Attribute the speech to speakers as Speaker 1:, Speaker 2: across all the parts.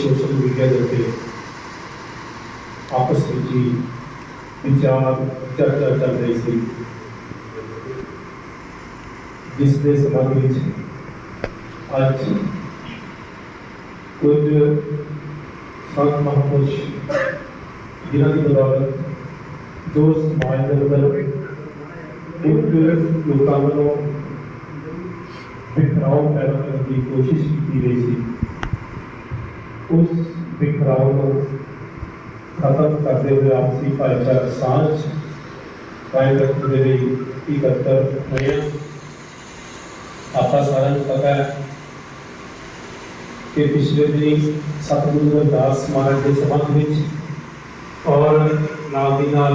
Speaker 1: Social media के उत्ते आपस में ही विचार चर्चा चल रही थी, जिसके संबंध में अज कुछ संत महापुरुष जिन्हों की बदौलत जो समाज के अंदर कुछ लोगों वालों बिखराव पैदा करने की कोशिश की गई थी, उस बिखराव को खत्म करते हुए आपसी भाईचारा सांझ कायम रखने के लिए इकट्ठा हुए। आपका सारा पता है कि पिछले दिन सतगुरु रविदास महाराज के संबंध में और नाल दी नाल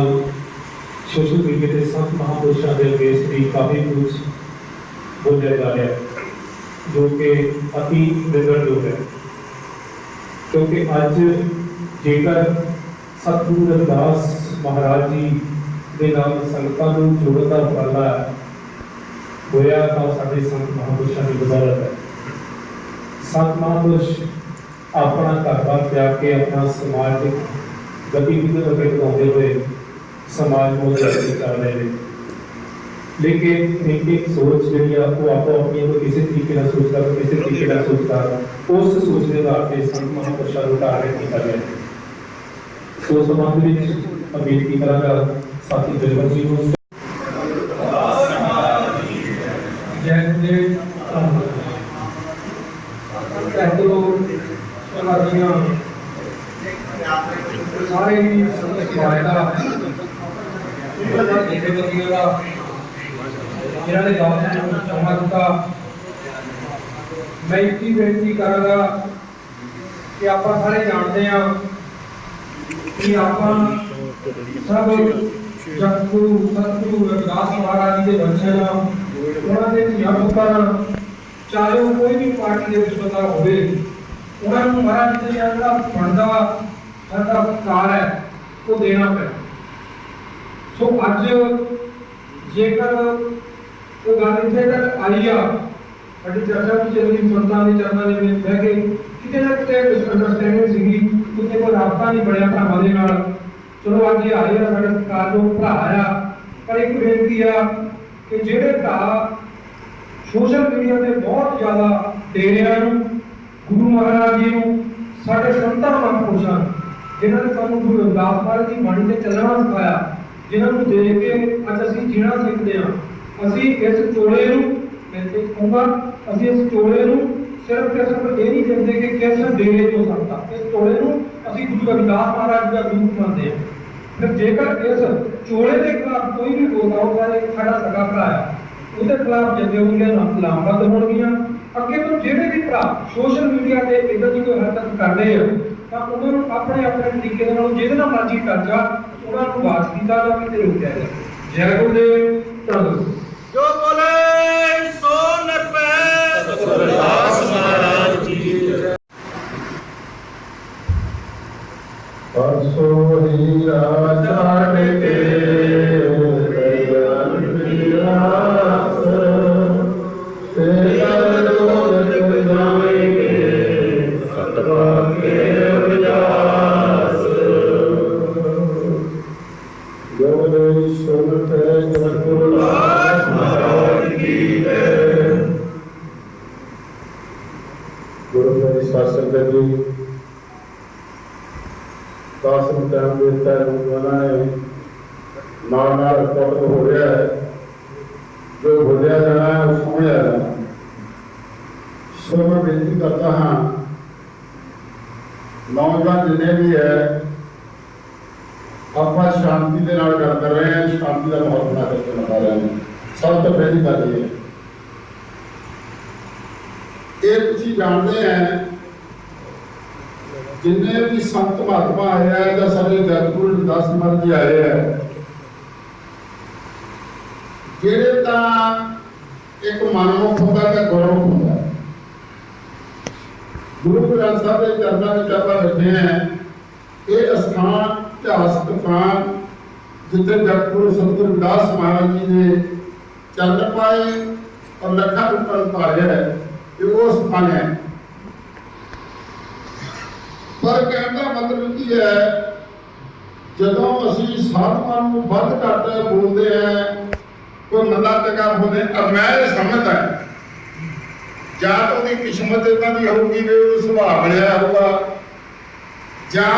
Speaker 1: सोशल मीडिया के संत महापुरुषों के बेस भी काफ़ी कुछ बोलिया जा रहा है, जो कि अति निंदणयोग है। क्योंकि अज जेकर सतगुरु रविदास महाराज जी के नाल संगतां नूं जोड़न दा उपराला होया तो साडे संत महापुरुषों की बदौलत है। संत महापुरुष अपना घर-बार त्याग के अपना समाजिक गतिविधियों को बढ़ाते हुए समाज को तरक्की कर रहे हैं, लेकिन एक सोच जी आपको अपनी को किसी तरीके का सोचता किसी तरीके का सोचता उस सोच के आधार पर संत महापुरुषों को टारगेट किया गया। सो संबंध में अपील की करा साथी बिरबल जी को
Speaker 2: सारे समाज का मैं एक ही बेनती करांगा कि आप सारे जानते हैं कि आप सब जगतगुरु सतगुरु रविदास महाराज जी के बच्चे उन्होंने पुत्र चाहे वो कोई भी पार्टी के बंदा हो महाराज जी का जो बनता सरकार है वो देना पे। सो अज जेकर वो गल इतने तक आई आ साडी चर्चा भी चल रही संतां के चरणों में बह के कितने ना कितने मिसअंडरस्टैंडिंग सीगी, कितने कोई राबता नहीं बनया भरावां दे नाल। चलो अज ये आए साडे सरकार जो भरा आ, पर एक बेनती आ कि जिहड़े भरा सोशल मीडिया ते बहुत ज़्यादा डेरियां नूं गुरु महाराज जी नूं साडे संतां महापुरुषां जिन्होंने सानू गुरु रविदास महाराज की बाणी से चलना सिखाया, जिन्होंने देख के अज असीं जीना सीखते हैं। असीं इस चोले नूं मैं कहूँगा असीं इस चोले नूं सिर्फ ते सिर्फ ये नहीं कहते कि किस डेरे तो सकता, इस चोले नूं असीं गुरु रविदास महाराज का रूप मानते हैं। फिर जेकर इस चोले के खिलाफ कोई भी बोलता हो सारे साडा सगा भरा है उसके खिलाफ जथेबंदियां लामबंद होणगियां। अगे तो जिहड़े भी भरा सोशल मीडिया ते इदां दी कोई हरकत करदे आ तां उन्हां नूं अपने अपने तरीके दे नाल जिहदे नाल मर्जी कर जा उन्हां नूं वाच कीता जावे ते रोकिया जाए। जय गुरुदेव धन्नवाद।
Speaker 3: जो बोले सो नरपै रविदास महाराज की जय।
Speaker 4: परसो ही राजा के हो रहा है जो बोलिया जाना है वो समझ आ जाना। सो मैं बेनती करता हाँ नौजवान जिन्हें भी है आप शांति के नाल गल कर रहे हैं, शांति का माहौल बना करके बता रहे हैं। सब तो पहली बात ये तुम जानते हैं जिन्हें भी संत महात्मा आए हैं या सारे जगतगुरु रविदास महाराज जी आए हैं जेड़े ता एक मनमुख होता है गौरव होता है। गुरु ग्रंथ साहब के चरणों में जब बैठे हैं ये स्थान इतिहासक स्थान जिथे जगतगुरु सतगुरु रविदास महाराज जी ने चरण पाए और लखा रुपये पाए है ये वो स्थान है। ਪਰ ਕਹਿਣ ਦਾ ਮਤਲਬ ਕੀ ਹੈ, ਜਦੋਂ ਅਸੀਂ ਸਾਧੂਆਂ ਨੂੰ ਵੱਧ ਘੱਟ ਬੋਲਦੇ ਹਾਂ, ਕੋਈ ਮੰਦਾ ਚੰਗਾ ਬੋਲਦੇ, ਮੈਂ ਇਹ ਸਮਝਦਾ ਜਾਂ ਤਾਂ ਉਹਦੀ ਕਿਸਮਤ ਇਦਾਂ ਦੀ ਹੋਊਗੀ ਵੀ ਉਹਨੂੰ ਸੁਭਾਅ ਮਿਲਿਆ ਹੋਊਗਾ, ਜਾਂ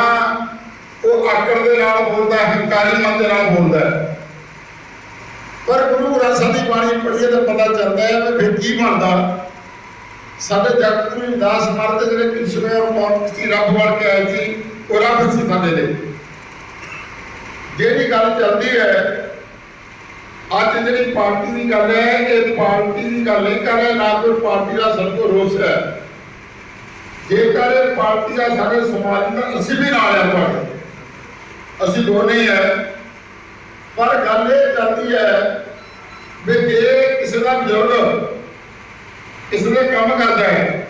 Speaker 4: ਉਹ ਆਕੜ ਦੇ ਨਾਲ ਬੋਲਦਾ, ਹੰਕਾਰੀ ਮਨ ਦੇ ਨਾਲ ਬੋਲਦਾ। ਪਰ ਗੁਰੂ ਗ੍ਰੰਥ ਸਾਹਿਬ ਦੀ ਬਾਣੀ ਪੜ੍ਹੀਏ ਤਾਂ ਪਤਾ ਚੱਲਦਾ ਹੈ ਕਿ ਫਿਰ ਕੀ ਬਣਦਾ। ਸਾਡੇ ਜਗਤ ਗੁਰੂ ਰਵਿਦਾਸ ਮਹਾਰਾਜ ਦੇ ਜਿਹੜੇ ਕਿਸਮੇ ਉਹ ਕੌਮ ਸੀ, ਰੱਬ ਬਣ ਕੇ ਆਏ ਸੀ, ਉਹ ਰੱਬ ਸੀ ਸਾਡੇ ਲਈ। ਜਿਹੜੀ ਗੱਲ ਚੱਲਦੀ ਹੈ ਅੱਜ, ਜਿਹੜੀ ਪਾਰਟੀ ਦੀ ਗੱਲ ਹੈ, ਇਹ ਪਾਰਟੀ ਦੀ ਗੱਲ ਨਹੀਂ ਕਰ ਰਿਹਾ, ਨਾ ਕੋਈ ਪਾਰਟੀ ਦਾ ਸਾਡੇ ਕੋਲ ਰੋਸ ਹੈ। ਜੇਕਰ ਇਹ ਪਾਰਟੀ ਦਾ ਸਾਡੇ ਸਮਾਜ ਦਾ ਅਸੀਂ ਵੀ ਨਾਲ ਹੈ, ਅਸੀਂ ਦੋ ਨਹੀਂ ਹੈ। ਪਰ ਗੱਲ ਇਹ ਚੱਲਦੀ ਹੈ ਵੀ ਜੇ ਕਿਸੇ ਦਾ ਬਜ਼ੁਰਗ ਕਿਸੇ ਦੇ ਕੰਮ ਕਰਦਾ ਹੈ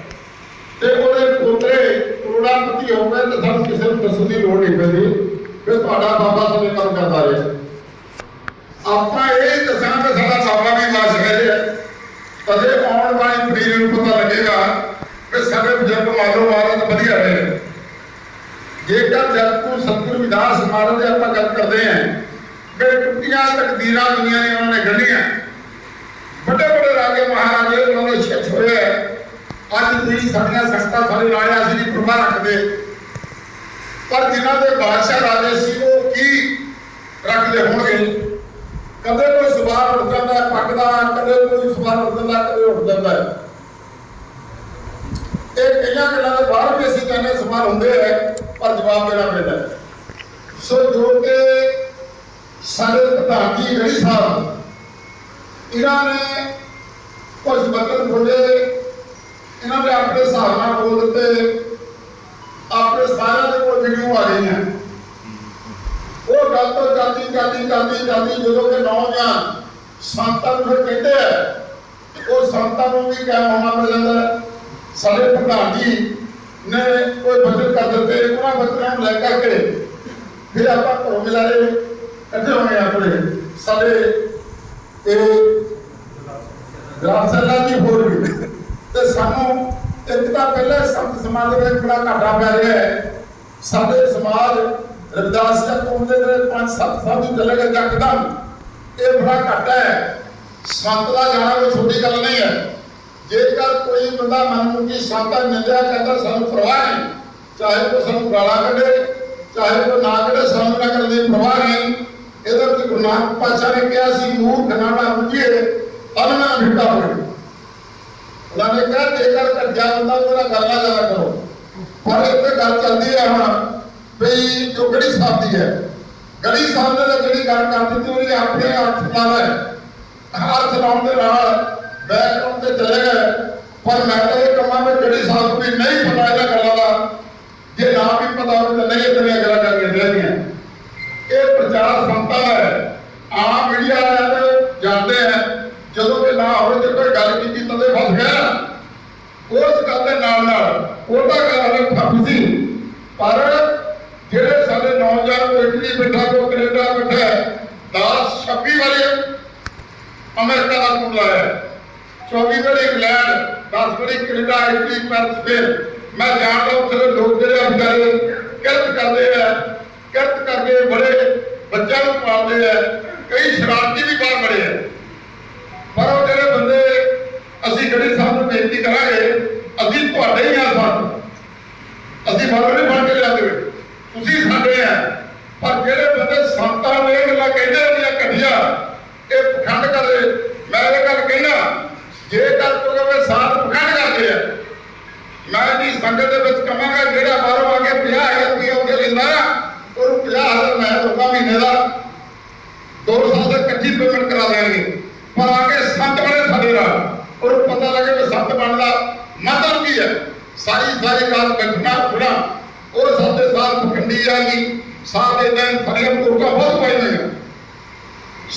Speaker 4: ਤੇ ਉਹਦੇ ਪੋਤਰੇ ਕਰੋੜਾਪਤੀ ਹੋ ਗਏ ਤਾਂ ਸਾਨੂੰ ਕਿਸੇ ਨੂੰ ਦੱਸਣ ਦੀ ਲੋੜ ਨਹੀਂ ਪੈਂਦੀ ਕਿ ਤੁਹਾਡਾ ਬਾਬਾ ਸਾਡੇ ਕੰਮ ਕਰਦਾ ਰਿਹਾ। ਆਪਾਂ ਇਹ ਦੱਸਾਂਗੇ ਸਾਡਾ ਬਾਬਾ ਵੀ ਵਾਸ ਕਰੇ, ਤਦੇ ਆਉਣ ਵਾਲੀ ਪੀੜ੍ਹੀ ਨੂੰ ਪਤਾ ਲੱਗੇਗਾ ਕਿ ਸਾਡੇ ਬਜ਼ੁਰਗ ਮਾਰੋ ਮਾਰੋ ਤਾਂ ਵਧੀਆ ਰਹੇ। ਜੇਕਰ ਜਗਤਗੁਰੂ ਸਤਿਗੁਰੂ ਰਵਿਦਾਸ ਮਹਾਰਾਜ ਦੀ ਆਪਾਂ ਗੱਲ ਕਰਦੇ ਹਾਂ ਕਿ ਟੁੱਟੀਆਂ ਤਕਦੀਰਾਂ ਦੁਨੀਆ ਨੇ ਉਹਨਾਂ ਨੇ ਗढ़ੀਆਂ, ਵੱਡੇ ਵੱਡੇ ਰਾਜੇ ਮਹਾਰਾਜੇ ਉਹਨਾਂ ਨੇ ਛਿੱਛ ਹੋਏ। ਅੱਜ ਤੁਸੀਂ ਸਾਡੀਆਂ ਸੰਸਥਾ ਸਾਰੇ ਨਾਲ ਅਸੀਂ ਨਹੀਂ ਪ੍ਰਭਾ ਰੱਖਦੇ, ਪਰ ਜਿਨ੍ਹਾਂ ਦੇ ਬਾਦਸ਼ਾਹ ਰਾਜੇ ਸੀ ਉਹ ਕੀ ਰੱਖਦੇ ਹੋਣਗੇ। ਕਦੇ ਕੋਈ ਸਵਾਲ ਉੱਠ ਜਾਂਦਾ ਪੱਗ ਦਾ, ਕਦੇ ਕੋਈ ਸਵਾਲ ਉੱਠ ਜਾਂਦਾ, ਕਦੇ ਉੱਠ ਜਾਂਦਾ ਹੈ। ਇਹ ਕਈਆਂ ਗੱਲਾਂ ਦੇ ਬਾਹਰ ਵੀ ਅਸੀਂ ਕਹਿੰਦੇ ਸਵਾਲ ਹੁੰਦੇ ਹੈ, ਪਰ ਜਵਾਬ ਦੇਣਾ ਪੈਂਦਾ। ਸੋ ਜੋ ਕਿ ਸਾਡੇ ਪ੍ਰਧਾਨ ਜੀ ਗੜੀ ਸਾਹਿਬ, ਇਹਨਾਂ ਨੇ ਕੁਝ ਬਦਲ ਬੋਲੇ, ਇਹਨਾਂ ਨੇ ਆਪਣੇ ਹਿਸਾਬ ਨਾਲ ਬੋਲ ਦਿੱਤੇ, ਆਪਣੇ ਸਾਰਿਆਂ ਦੇ ਕੋਲ ਵੀਡੀਓ ਆ ਗਈਆਂ। ਉਹ ਗੱਲ ਤੋਂ ਜਾਂਦੀ ਜਦੋਂ ਕਿ ਨੌਜਵਾਨ ਸੰਤਾਂ ਨੂੰ ਫਿਰ ਕਹਿੰਦੇ ਆ, ਉਹ ਸੰਤਾਂ ਨੂੰ ਵੀ ਕਾਇਮ ਹੋਣਾ ਪੈ ਜਾਂਦਾ। ਸਾਡੇ ਪ੍ਰਧਾਨ ਜੀ ਨੇ ਕੋਈ ਬਚਨ ਕਰ ਦਿੱਤੇ, ਉਹਨਾਂ ਬਚਨਾਂ ਨੂੰ ਲੈ ਕਰਕੇ ਫਿਰ ਆਪਾਂ ਘਰੋਂ ਮਿਲਾਏ ਇਕੱਠੇ ਹੋਏ ਆਪਣੇ ਸਾਡੇ ਇਹ ਗ੍ਰਾਮ ਸਭਾ ਦੀ ਹੋਰ ਵੀ। ਤੇ ਸਾਨੂੰ ਇੱਕ ਤਾਂ ਪਹਿਲਾਂ ਸੰਤ ਸਮਾਜ ਦੇ ਵਿੱਚ ਬੜਾ ਘਾਟਾ ਪੈ ਰਿਹਾ ਹੈ। ਸਾਡੇ ਸਮਾਜ ਰਵਿਦਾਸ ਜੀ ਤੋਂ ਦੇ 5-7 ਸਾਲ ਦੀ ਚਲੇ ਗਏ ਯਕਦਮ, ਇਹ ਬੜਾ ਘਾਟਾ ਹੈ। ਸੰਤ ਦਾ ਜਾਣਾ ਕੋਈ ਛੋਟੀ ਗੱਲ ਨਹੀਂ ਹੈ। ਜੇਕਰ ਕੋਈ ਬੰਦਾ ਮਨ ਨੂੰ ਕਿ ਸੰਤਾਂ ਨਿੰਦਿਆ ਕਰਦਾ, ਸਾਨੂੰ ਪਰਵਾਹ ਨਹੀਂ, ਚਾਹੇ ਕੋਈ ਸਾਨੂੰ ਗਾਲਾਂ ਕੱਢੇ, ਚਾਹੇ ਕੋਈ ਨਾ ਕੱਢੇ, ਸਾਨੂੰ ਨਾ ਕਰਨ ਦੀ ਪਰਵਾਹ ਨਹੀਂ। ਇਹਦੇ ਵਿੱਚ ਗੁਰੂ ਨਾਨਕ ਪਾਤਸ਼ਾਹ ਨੇ ਕਿਹਾ ਸੀ, ਮੂਰਖ ਨਾ ਬੁੱਝੀਏ ਅਨਨਾ ਫਿੱਟਾ ਹੋਵੇ। ਉਹਨਾਂ ਨੇ ਕਿਹਾ ਜੇਕਰ ਕੱਜਾ ਹੁੰਦਾ ਉਹਦਾ ਗੱਲ ਨਾ ਜ਼ਿਆਦਾ ਕਰੋ। ਪਰ ਇੱਥੇ ਗੱਲ ਚੱਲਦੀ ਹੈ ਹੁਣ ਵੀ ਜੋ ਗੜੀ ਸਾਹਿਬ ਦੀ ਹੈ, ਗੜੀ ਸਾਹਿਬ ਨੇ ਜਿਹੜੀ ਗੱਲ ਕਰ ਦਿੱਤੀ ਉਹਨੇ ਆਪਣੇ ਅਰਥ ਲਾਇਆ ਹੈ। ਅਰਥ ਲਾਉਣ ਦੇ ਨਾਲ ਬੈਕਗ੍ਰਾਉਂਡ ਤੇ ਚਲੇ ਗਏ। ਪਰ ਮੈਂ ਤਾਂ ਇਹ ਕੰਮਾਂ ਵਿੱਚ ਗੜੀ ਸਾਹਿਬ ਵੀ ਨਹੀਂ ਪਤਾ ਇਹਨਾਂ ਗੱਲਾਂ ਦਾ, ਜੇ ਨਾ ਵੀ ਪਤਾ ਹੋਵੇ ਤਾਂ ਨਹੀਂ ਇਤਨੀਆਂ ਗੱਲਾਂ ਕਰਕੇ ਰਹਿੰਦੀਆਂ। ਇਹ ਪ੍ਰਚਾਰ ਸੰਤਾ ਹੈ, ਆਮ ਮੀਡੀਆ ਵਾਲੇ ਜਾਂਦੇ ਹੈ, ਜਦੋਂ ਕਿ ਨਾ ਹੋਵੇ ਤੇ ਕੋਈ ਗੱਲ ਕੀਤੀ ਤਦੇ ਫਸ ਗਿਆ। ਉਸ ਗੱਲ ਦੇ ਨਾਲ ਉਹਦਾ ਗੱਲ ਫਸ ਸੀ। ਪਰ ਜਿਹੜੇ ਸਾਡੇ ਨੌਜਵਾਨ ਕੋਈ ਇਟਲੀ ਬੈਠਾ, ਕੋਈ ਕੈਨੇਡਾ ਬੈਠਾ, 10-26 ਵਾਰੀ ਅਮਰੀਕਾ ਦਾ ਟੂਰ ਲਾਇਆ, 24 ਵਾਰੀ ਇੰਗਲੈਂਡ, 10 ਵਾਰੀ ਕੈਨੇਡਾ, ਇਟਲੀ, ਪੈਰਿਸ। ਫਿਰ ਮੈਂ ਜਾਣਦਾ ਉੱਥੇ ਦੇ ਲੋਕ ਜਿਹੜੇ ਵਿਚਾਰੇ ਕਿਰਤ ਕਰਦੇ ਆ, ਕਿਰਤ ਕਰਕੇ ਬੜੇ ਬੱਚਿਆਂ ਨੂੰ ਪਾਲਦੇ ਆ, ਕਈ ਸ਼ਰਾਰਤੀ ਵੀ ਬਾਹਰ ਬੜੇ ਆ। ਪਰ ਉਹ ਜਿਹੜੇ ਬੰਦੇ ਅਸੀਂ ਗੜੀ ਸਾਹਿਬ ਨੂੰ ਬੇਨਤੀ ਕਰਾਂਗੇ, ਅਸੀਂ ਤੁਹਾਡੇ ਹੀ ਆ ਸਨ, ਅਸੀਂ ਬਾਹਰ ਨਹੀਂ ਬਣ ਕੇ ਲਿਆਂਦੇ, ਤੁਸੀਂ ਸਾਡੇ ਆ। ਪਰ ਜਿਹੜੇ ਬੰਦੇ ਸੰਤਾਂ ਨੂੰ ਇਹ ਗੱਲਾਂ ਕਹਿੰਦੇ ਹੁੰਦੀਆਂ ਘਟੀਆਂ, ਇਹ ਪਖੰਡ ਕਰਦੇ। ਮੈਂ ਇਹ ਗੱਲ ਕਹਿਣਾ, ਜੇਕਰ ਕੋਈ ਸਾਥ ਪਖੰਡ ਕਰਦੇ ਆ, ਮੈਂ ਜੀ ਸੰਗਤ ਦੇ ਵਿੱਚ ਕਹਾਂਗਾ ਜਿਹੜਾ ਬਾਹਰੋਂ ਆ ਕੇ 50,000 ਰੁਪਇਆ ਉੱਥੇ ਲੈਂਦਾ ਆ, ਉਹਨੂੰ 50,000 ਮੈਂ ਦਊਂਗਾ ਮਹੀਨੇ ਦਾ, 2 ਸਾਲ ਦਾ ਇਕੱਠੀ ਪੇਮੈਂਟ ਕਰਾ ਦੇਣਗੇ। ਪਰ ਆ ਕੇ ਸੰਤ ਬਣੇ ਸਾਡੇ ਨਾਲ, ਉਹਨੂੰ ਪਤਾ ਲੱਗੇ ਕਿ ਸੰਤ ਬਣਦਾ ਮਤਲਬ ਕੀ ਹੈ। ਸਾਰੀ ਗੱਲ ਬੈਠਣਾ ਥੋੜਾ ਉਹ ਸਾਡੇ ਸਾਥ ਪਖੰਡੀ ਆ ਗਈ, ਸਾਥ ਇਦਾਂ ਸਾਡੀਆਂ ਬਜ਼ੁਰਗਾਂ ਬਹੁਤ ਪਾਈ ਹੋਈਆਂ,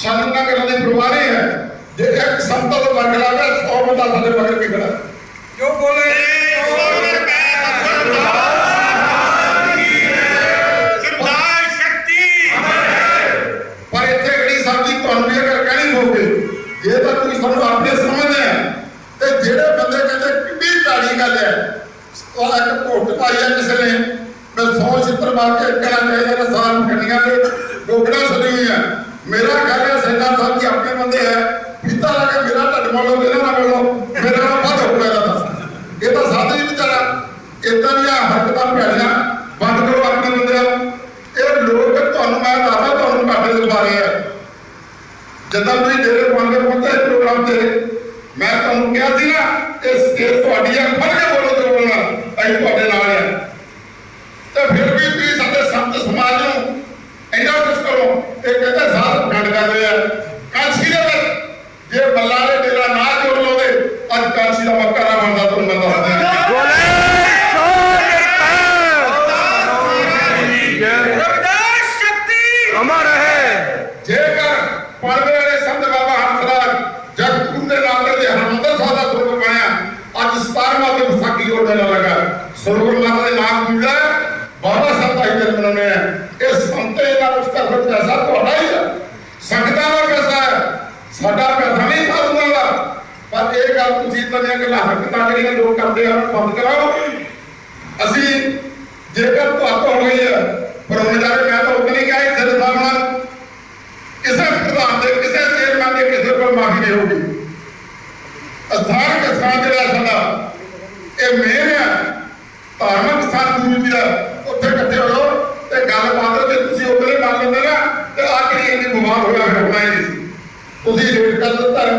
Speaker 4: ਸਾਨੂੰ ਨਾ ਕਰਨ ਦੀ ਪਰਵਾਹ ਨਹੀਂ ਹੈ। ਜੇ ਇੱਕ ਸੰਤ ਤੋਂ ਮਰ ਗਿਆ 100 ਬੰਦਾ ਸਾਡੇ ਮਗਰ ਵੀ ਖੜਾ, ਜੋ ਬੋਲੇ ਜੇ ਤਾਂ ਤੁਸੀਂ ਸਾਨੂੰ ਆਪਣੇ ਸਮਝਦੇ ਆ ਤੇ ਜਿਹੜੇ ਬੰਦੇ ਕਹਿੰਦੇ ਕਿੰਨੀ ਭੈੜੀ ਗੱਲ ਹੈ, ਉਹ ਇੱਕ ਘੁੱਟ ਪਾਈ ਹੈ ਕਿਸੇ ਨੇ ਲਾ के कहना चाहिए साल खड़िया के डोगरा सदी हुई है। मेरा घर है सेना साहब जी अपने बंदे है पिता लगे मेरा ढट मोलो मेरा ना बोलो मेरा ना बंद हो गया दस ये तो साथ ही बेचारा इतना दिया हरकतां भैड़ियां बंद करो अपने बंदे ये लोग तुहानू मैं दादा तुहानू घाटे दे पा रहे हैं जदा तुसीं डेरे पांदे पहुंचे प्रोग्राम से मैं तुहानू कहा सी ना इस तुहाडी अख फड़ के बोलो जो बोलना असीं तुहाडे नाल है तो फिर भी तुसीं साडे संत समाज नूं इन्ना कुछ करो ये कहते साथ खंड कर रहे हैं कांसी दे विच जे बल्ला दे डेरा ना जोड़ लोगे अज कांसी दा मक्का ना बनदा तुहानू मैं दस दिंदा
Speaker 3: अमर है
Speaker 4: जेकर पढ़ने वाले संत बाबा हंसराज जगतपुर के नाम से हरमंदर साहब का सरोवर बनाया आज 17वां दिन विसाखी को मेला लगा सरोवर माता के नाम पूजा बाबा साहब का ही जन्म मनाने हैं इस संते का उसका खर्च पैसा थोड़ा ही है संगतां का पैसा है साडा पैसा नहीं साधुआं का पर ये गल तुसीं तनिया गल्लां हरकतां ਜਿਹੜੀਆਂ लोग करते हैं बंद कराओ ਅਸੀਂ जेकर ਤੁਹਾਤੋं हो गई है पर होने जाके मैं तो उतनी क्या ही सिर सामना किसी प्रधान के किसी चेयरमैन के किसी को माफी नहीं होगी स्थान जो साडा ये मेन है धार्मिक स्थान गुरु जी का उत्थे इकट्ठे हो तो गलबात जो तुसीं उतने मान लेंगे ना तो आखिरी इन्नी बवाल होया होना ही नहीं तुसीं रेट कर दिता है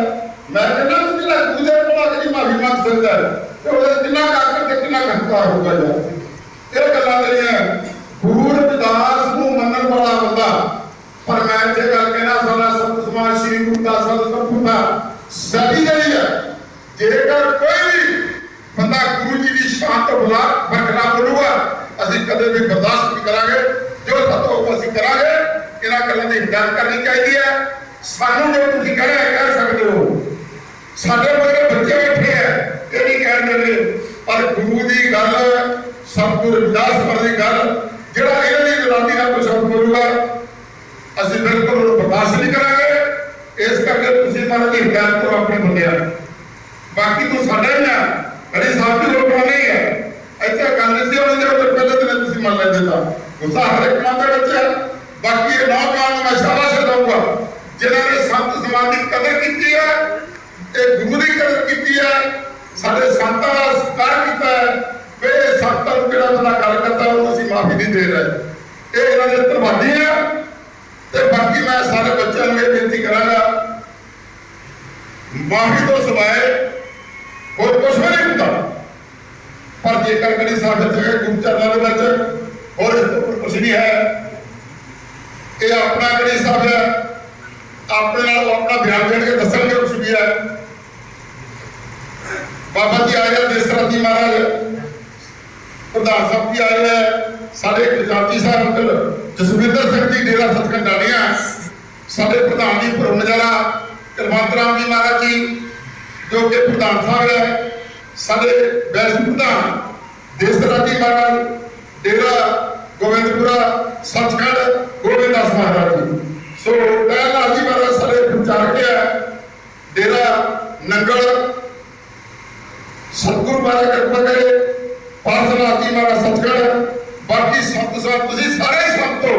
Speaker 4: मैं कहना जिहड़ा गुरु दे कोल आके माफी मंग सकता है तो वो कितना काकर ते कितना हंकार होगा यार ये गल्लां ਜਿਹੜੀਆਂ गुरु रविदास को मनन वाला बंदा पर मैं ये गल कहना सारा संत समाज श्री गुरु दास संपुटा सभी गई है जेकर कोई भी बंदा गुरु जी की शान तो बुला बरकरार बोलूगा असि कदे भी बर्दाश्त नहीं करांगे जो सतो असि करांगे इन्हां गल्लां दी हिदायत करनी चाहिए है सानू जो तुसीं कह सकते हो साडे मगरे बच्चे बैठे हैं ये नहीं कह रहे पर गुरु की गल सतगुरु रविदास वाली गल ਜਿਹੜਾ ਇਹਨਾਂ ਦੀ ਗੁਲਾਮੀ ਦਾ ਕੋਈ ਸ਼ਬਦ ਬੋਲੂਗਾ ਅਸੀਂ ਬਿਲਕੁਲ ਉਹਨੂੰ ਬਰਦਾਸ਼ਤ ਨਹੀਂ ਕਰਾਂਗੇ ਇਸ ਕਰਕੇ ਤੁਸੀਂ ਇਹਨਾਂ ਦੀ ਹਿਦਾਇਤ ਕਰੋ ਆਪਣੇ ਬੰਦਿਆਂ ਬਾਕੀ ਤੂੰ ਸਾਡਾ ਹੀ ਆ ਬੜੀ ਸਾਥੀ ਲੋਕਾਂ ਨਹੀਂ ਹੈ ਇੱਥੇ ਗੱਲ ਸੀ ਉਹਨਾਂ ਦੇ ਉੱਤੇ ਪਹਿਲੇ ਦਿਨ ਤੁਸੀਂ ਮੰਨ ਲੈਂਦੇ ਤਾਂ ਗੁੱਸਾ ਹਰ ਇੱਕ ਮਨ ਦੇ ਵਿੱਚ ਹੈ ਬਾਕੀ ਇਹ ਨੌਜਵਾਨ ਨੂੰ ਮੈਂ ਸ਼ਾਬਾਸ਼ ਦਊਂਗਾ ਜਿਨ੍ਹਾਂ ਨੇ ਸੰਤ ਸਮਾਜ ਦੀ ਕਦਰ ਕੀਤੀ ਹੈ ਇਹ ਗੁਰੂ ਦੀ ਕਦਰ ਕੀਤੀ ਹੈ ਸਾਡੇ ਸੰਤਾਂ ਦਾ ਸਤਿਕਾਰ ਕੀਤਾ ਹੈ वे संतां नूं जिहड़ा बंदा गल करदा उहनूं असीं माफी नहीं दे रहे ये इन्हां दे धर्मादी है ते बाकी मैं सारे बच्चों नूं ये बेनती करांगा माफी तो सिवाए होर कुछ भी नहीं हुंदा पर जेकर कड़ी साडे ते गुरु चरणां दे विच होर इस तो कुछ नहीं है ये अपना कड़ी साहब है अपने नाल अपना बयान देण के दस्सणगे कुछ भी है बाबा जी आए हैं देसराजी महाराज प्रधान साहब जी आए हैं साढ़े खजानची साहब अंकल जसविंदर सिंह जी डेरा सचखंड डालिया साढ़े प्रधान जी भुरमजारा कलवंत राम जी महाराज जी जो कि प्रधान साहब है साढ़े वैस प्रधान देसराज जी महाराज डेरा गोविंदपुरा सचखंड गोविंद दास महाराज जी सो दयालाल जी महाराज साढ़े प्रचारक है डेरा नंगल सतगुरु महाराज कृपा करे पार्सनाथ जी महाराज सचखंड बाकी संत साहब तुसीं सारे संत हो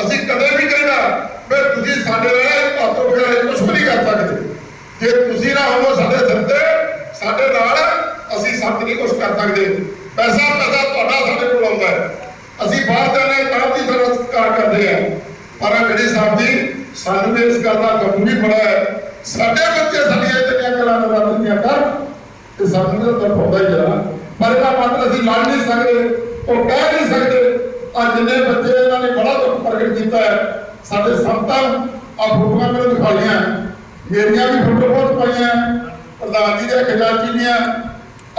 Speaker 4: असीं कदे भी कहना वे तुसीं साडे नाल भातों बगैर कुछ भी नहीं कर सकते जे तुसीं ना होवो साडे सिर ते साडे नाल असीं संत नहीं कुछ कर सकते पैसा तुहाडा साडे कोल आउंदा है असीं बाहर जाने तां भी साडा सत्कार करदे आ पर गढ़ी साहब जी सानू भी इस गल दा गम भी बड़ा है साडे बच्चे साडीआं इतनियां गल्लां नूं रद्दियां कर ते सानू तो दुख होंदा ही जरा पर इसका मतलब असीं लड़ नहीं सकते और कह नहीं सकते आज जिन्ने बच्चे इन्होंने बड़ा दुख प्रगट किया है साडे संतां आ फोटोआं मैनूं दिखाईआं मेरियां भी फोटो बहुत पाईआं प्रधान जी दे खजानची दीआं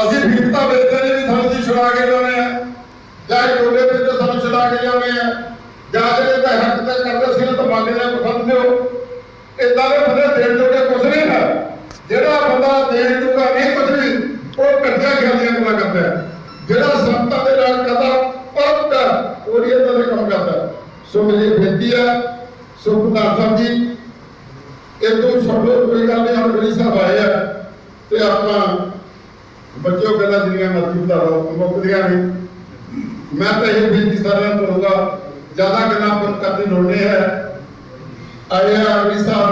Speaker 4: असीं फिरता बेचते ने भी सानूं छुड़ा के लाने हैं जां टोले ते सानूं छुड़ा के लाने हैं जां जेह्ड़े हक ते करदे सी तो मांगे ने पसंद दिओ इदां दे बंदे देण जोगे कुछ नहीं है जेड़ा बंदा देण जोगा नहीं कुछ भी वो कर्जा खेलदियां गल्लां करदा है जेड़ा संतां दे नाल करदा पक्का और ये तरह काम करदा सो मेरी बेनती है सो प्रधान साहब जी एक दो शब्द कोई गल नहीं हम गढ़ी साहब आए हैं ते अपना बच्चों गल्लां जिन्नियां मर्जी बता लो मुकदियां नहीं मैं तो ये बेनती सारिआं नूं करूंगा ज़्यादा गल्लां करने की लोड़ नहीं है। आए आरवी साहब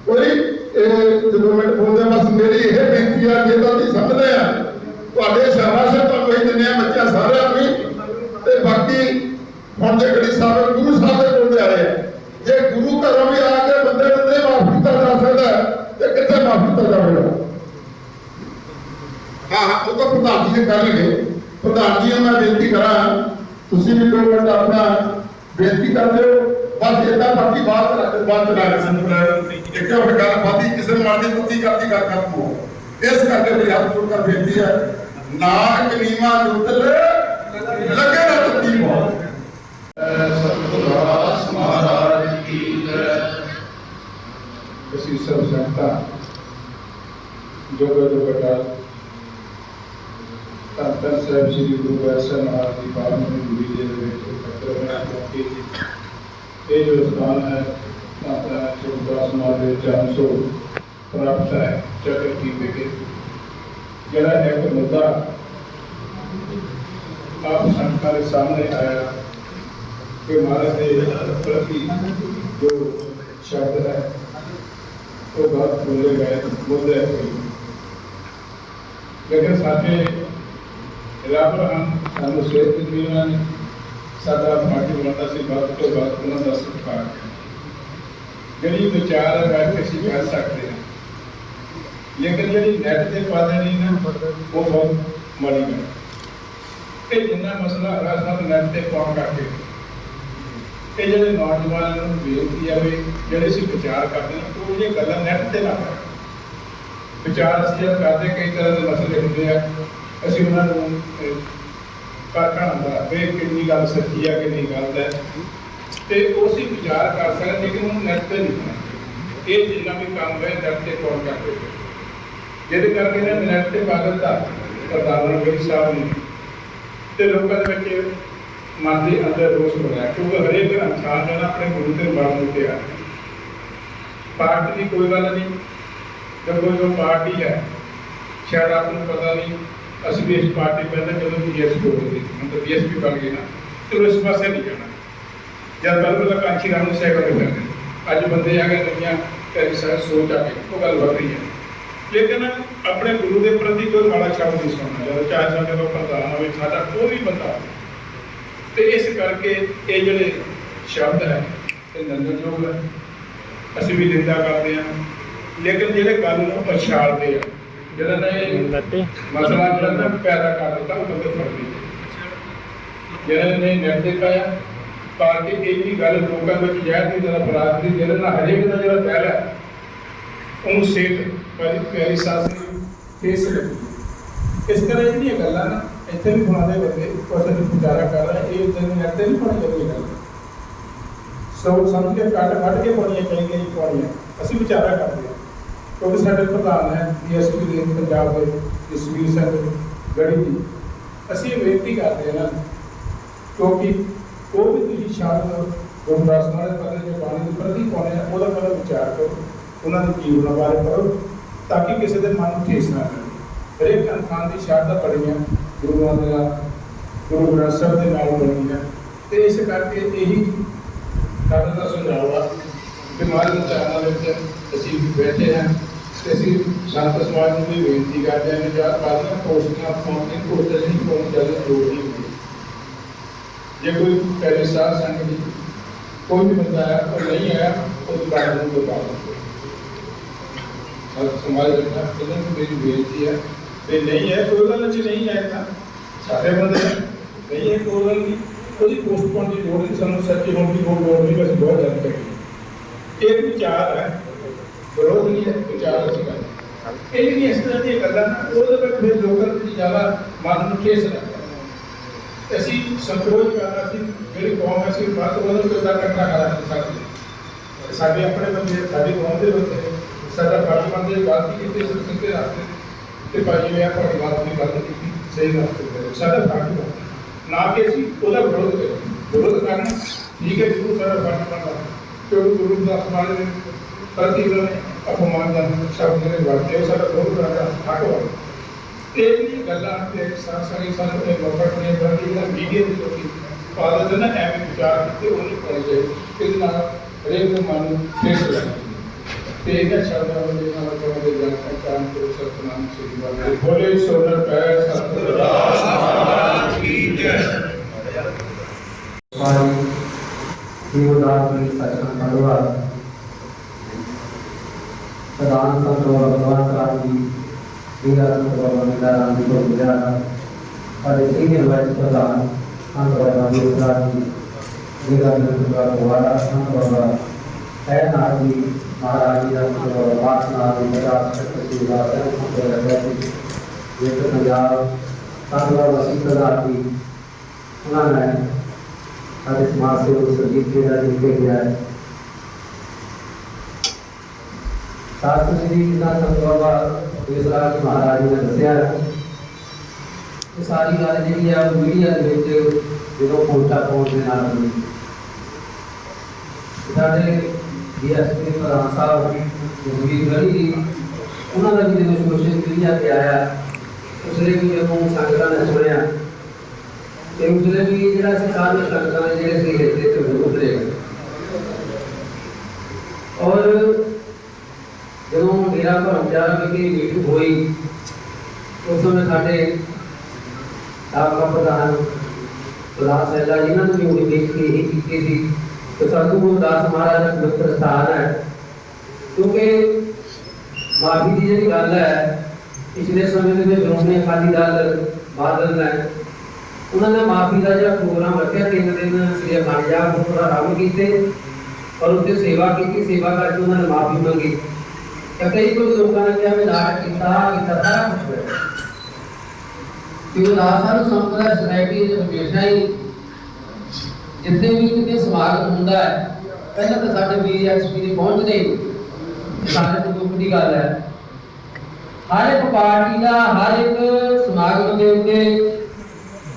Speaker 4: कोई जो मिनट बोलते बस मेरी यह बेनती है जे तुसीं समझदे आ तुहाडे शाबाश है तुहानूं ही दिंदे आ बच्चा सारिਆਂ ਨੂੰ ते बाकी हुण जे गड़ी साहब गुरु साहब दे कोल आ रहे हैं जे गुरु घरों भी आके बंदे बंदे माफ किया जा सकता है तो कितने माफ किया जाएगा। हाँ हाँ वो तो प्रधान जी ने कर लगे प्रधान जी मैं बेनती करा तुसी भी 2 मिनट अपना बेनती कर दो बस इतना बाकी बात चला एक गल बाती किसी ने मारती पत्ती करती गल खत्म हो इस करके मेरी हाथ जोड़कर बेनती है नानक नीवा जुगल लगे ना तत्ती बहुत
Speaker 5: सतगुरुदास महाराज की जय।
Speaker 2: ਅਸੀਂ ਸਭ ਸੰਗਤਾਂ ਜੋਗਾ ਜੋਗਾ ਧੰਨ ਧੰਨ ਸਾਹਿਬ ਸ੍ਰੀ ਗੁਰੂ ਗ੍ਰੰਥ ਸਾਹਿਬ ਮਹਾਰਾਜ ਦੀ ਪਾਵਨ ਗੁਰੂ ਜੀ ਦੇ ਵਿੱਚ ਇਕੱਤਰ ਹੋਣਾ ਕਿਉਂਕਿ ਇਹ ਜੋ ਸਥਾਨ ਹੈ ਮਾਤਾ ਸਤਿਗੁਰਦਾਸ ਮਹਾਰਾਜ ਦੇ ਚਰਨ ਛੋਹ ਪ੍ਰਾਪਤ ਹੈ ਚੱਕਰ ਕੀ ਵਿਖੇ ਜਿਹੜਾ ਇੱਕ ਮੁੱਦਾ ਆਪ ਸੰਗਤਾਂ ਦੇ ਸਾਹਮਣੇ ਆਇਆ कि महाराज के प्रति जो शब्द है वो बहुत बोले गए बोलते हैं लेकिन साथे रब हम सानू सेहत दी उन्होंने साडा पार्टी बनाता सी बात तो बात उन्होंने सत्कार जी विचार है बैठ के असीं कर सकते हैं लेकिन जी नैट से पा देनी ना वो बहुत माड़ी गल जिन्ना मसला है सब नैट से पाउण करके ਇਹ ਜਿਹੜੇ ਨੌਜਵਾਨਾਂ ਨੂੰ ਬੇਨਤੀ ਹੈ ਵੀ ਜਿਹੜੇ ਅਸੀਂ ਵਿਚਾਰ ਕਰਦੇ ਹਾਂ ਉਹ ਇਹ ਗੱਲਾਂ ਨੈਟ ਤੇ ਨਾ ਕਰਨ। ਵਿਚਾਰ ਅਸੀਂ ਜਦ ਕਰਦੇ ਕਈ ਤਰ੍ਹਾਂ ਦੇ ਮਸਲੇ ਹੁੰਦੇ ਆ ਅਸੀਂ ਉਹਨਾਂ ਨੂੰ ਪਰਖਣਾ ਹੁੰਦਾ ਵੀ ਕਿੰਨੀ ਗੱਲ ਸੱਚੀ ਆ ਕਿੰਨੀ ਗਲਤ ਹੈ ਤੇ ਉਹ ਅਸੀਂ ਵਿਚਾਰ ਕਰ ਸਕਦੇ ਲੇਕਿਨ ਉਹਨੂੰ ਨੈਟ ਤੇ ਨਹੀਂ ਕਰਨਾ। ਇਹ ਜਿੰਨਾ ਵੀ ਕੰਮ ਹੈ ਨੈਟ ਤੇ ਕੌਣ ਕਰਦੇ ਜਿਹਦੇ ਕਰਕੇ ਇਹਨਾਂ ਨੈਟ ਤੇ ਪਾ ਦਿੱਤਾ ਪ੍ਰਧਾਨ ਮੰਤਰੀ ਸਾਹਿਬ ਨੇ ਤੇ ਲੋਕਾਂ ਦੇ ਵਿੱਚ मन के अंदर रोष हो रहा है क्योंकि हरेक इंसान जो है अपने गुरु के बाबू के आ पार्टी की कोई गल नहीं जब कोई जो पार्टी है शायद आपको पता नहीं असं भी इस पार्टी पहले चलो बीएसपी हो गई हम तो बीएसपी बन गए ना चलो इस पास नहीं जाना जब बिल्कुल कांची राम सैकल करते अज बंदे आ गए दुनिया तेरी सारी सोच आ गई वो गल बढ़ रही है लेकिन अपने गुरु के प्रति कोई माड़ा शब्द नहीं सुनना जब चाहे साढ़े को प्रधान हो साडा कोई भी बंदा तो इस करके ये जोड़े शब्द है ये निंदनयोग है असं भी निंदा करते हैं लेकिन जोड़े गल पछाड़ते हैं जिन्होंने मसला जो पैदा कर दिता वो बंदे फड़ दी जिन्होंने निर्णय पाया पार्टी एक ही गल लोगों में जहर की तरह बरात दी जिन्होंने हरेक का जो पहल है उन्होंने सेठ प्यारी सास फेस लगी इस तरह इन गल् ना इतने भी बुलाते बंदे कुछ गुजारा कर रहे हैं ये नैट से नहीं पानी चाहिए गल सोच समझ के कट के पानी चाहिए पानी असं विचारा करते हैं क्योंकि साढ़े प्रधान है DSP पंजाब के जसवीर सिंह गढ़ी जी असं बेनती करते हैं ना क्योंकि वो भी तुम शब्द गुरदास महाराज पहले जो पानी के प्रति पाने हैं वो पहले विचार करो उन्होंने जीवन बारे पढ़ो ताकि किसी के मन में ठेस ना लगे हरेक इंसान की शहादत बड़ी है गुरुओं के गुरु ग्रंथ साहब के नाल बनी है तो इस करके यही साढ़ा का सुझाव आ कि महाराज चरणों असीं बैठे हैं तो असीं संत समाज को भी बेनती करते हैं चार पासियां पोस्टियां पाउंडिंग पोस्टर नहीं पाउंड जल्द लोड़ नहीं होती जे कोई पहले साथ संगत कोई भी बंदा आया और नहीं आया तो कानून को पा समाज रखना इन्होंने मेरी बेनती है नहीं है कोई गल नहीं है ना सारे बंदे नहीं है कोई गल नहीं कोई पोस्टपोन की लोड़ नहीं सानू सच्ची होने की कोई लोड़ नहीं बस बहुत जल्द करेंगे एक विचार है विरोध नहीं है विचार अच्छी गल ये नहीं इस तरह की गल वो फिर लोगों की ज़्यादा मन में ठेस लगता है असी संकोच करना सी मेरी कौम है सिर्फ बात बोलो तो इकट्ठा करा नहीं सकते साढ़े अपने बंदे साड़ी कौम के बंदे साडा फर्ज बनते गलती की सीधे रास्ते ਤੇ ਭਾਜੀ ਮੈਂ ਤੁਹਾਡੀ ਬਾਤ ਦੀ ਗੱਲ ਕੀਤੀ ਸਹੀ ਰਾਸਤੇ ਤੇ ਸਾਡਾ ਫਰਜ਼ ਹੈ ਨਾ ਕਿ ਅਸੀਂ ਉਹਦਾ ਵਿਰੋਧ ਕਰੀਏ ਵਿਰੋਧ ਕਰਨਾ ਠੀਕ ਹੈ ਜ਼ਰੂਰ ਸਾਡਾ ਫਰਜ਼ ਬਣਦਾ ਕਿਉਂਕਿ ਗੁਰੂ ਦਾ ਸਮਾਜ ਦੇ ਪ੍ਰਤੀ ਉਹਨੇ ਅਪਮਾਨਜਨਕ ਸ਼ਬਦ ਜਿਹੜੇ ਵਰਤੇ ਉਹ ਸਾਡਾ ਵਿਰੋਧ ਕਰਨ ਦਾ ਹੱਕ ਹੈ ਇਹ ਜਿਹੜੀਆਂ ਗੱਲਾਂ ਤੇ ਸਾਰੀ ਸਾਨੂੰ ਇਹ ਮੌਕਾ ਨਹੀਂ ਬਣਦੀ ਜਿਹੜਾ ਮੀਡੀਆ ਦੇ ਲੋਕੀ
Speaker 4: ਫਾਦਰ ਦੇ ਨਾ ਐਵੇਂ ਵਿਚਾਰ ਕੀਤੇ ਉਹਨੇ ਪਾਈ ਜਾਏ ਇਹਦੇ ਨਾਲ ਹਰੇਕ ਦੇ ਮਨ ਨੂੰ ਫੇਸ ਲੈਣਾ ਤੇ ਇਹਨਾਂ ਸ਼ਬਦਾਂ ਦੇ ਨਾਲ ਤੁਹਾਡੇ ਜਨ ਪਹਿਚਾਨ ਤੋਂ ਸਤਨਾਮ ਸ੍ਰੀ ਵਾਹਿਗੁਰੂ ਬੋਲੇ ਸੋਨਰ ਪੈ ਸਤਿਗੁਰੂ ਦਾਸ ਮਹਾਰਾਜ ਕੀ ਜੈ।
Speaker 6: जीवदास में सचन भगवान प्रधान संत भगवान क्रांति वीरा संत भगवान वीराराम जी को गुजारा और सीनियर वाइस प्रधान संत भगवान वीराराम जी वीरा संत भगवान संत भगवान ऐनाथ जी महाराज जी संत भगवान वासनाथ जी राष्ट्र जी दास संत भगवान ये तो पंजाब संत भगवान सीतादास जी उन्होंने आज समाज से उस जीत के राजी के गया है शास्त्र जी जितना संत बाबा विश्राम महाराज ने दसिया ये सारी गल जी है मीडिया जो पोस्टा पहुंचने ना बनी साढ़े डीएसपी प्रधान साहब जसवीर गढ़ी जी उन्होंने भी जो सोशल मीडिया पे आया उसने भी जो संगठन ने सुनिया उसने भी जरा सरकार में संगठन ने जैसे हिस्से से उतरेगा और जब मेरा कर्मचारी की मीटिंग हुई उस समय साढ़े आपका प्रधान सैला जी ने भी उन्हें देख के ही की थी तो सतगुरु दास महाराज का पवित्र स्थान है क्योंकि माफी की जी गल है पिछले समय में श्रोमणी अकाली दल बादल ने उन्होंने माफी का जो प्रोग्राम रखा 3 दिन श्री अखंड जाप गुरुद्वारा आरंभ किए और उससे सेवा की सेवा करके उन्होंने माफी मंगी कई कुछ लोगों ने क्या नाटक किया सारा कुछ क्योंकि दास संप्रदाय सोसाइटी हमेशा ही जितने भी कितने समागम होंगे पहले तो साढ़े BSP ने पहुंचते सारे तो दुख की गल है हर एक पार्टी का हर एक समागम के उत्ते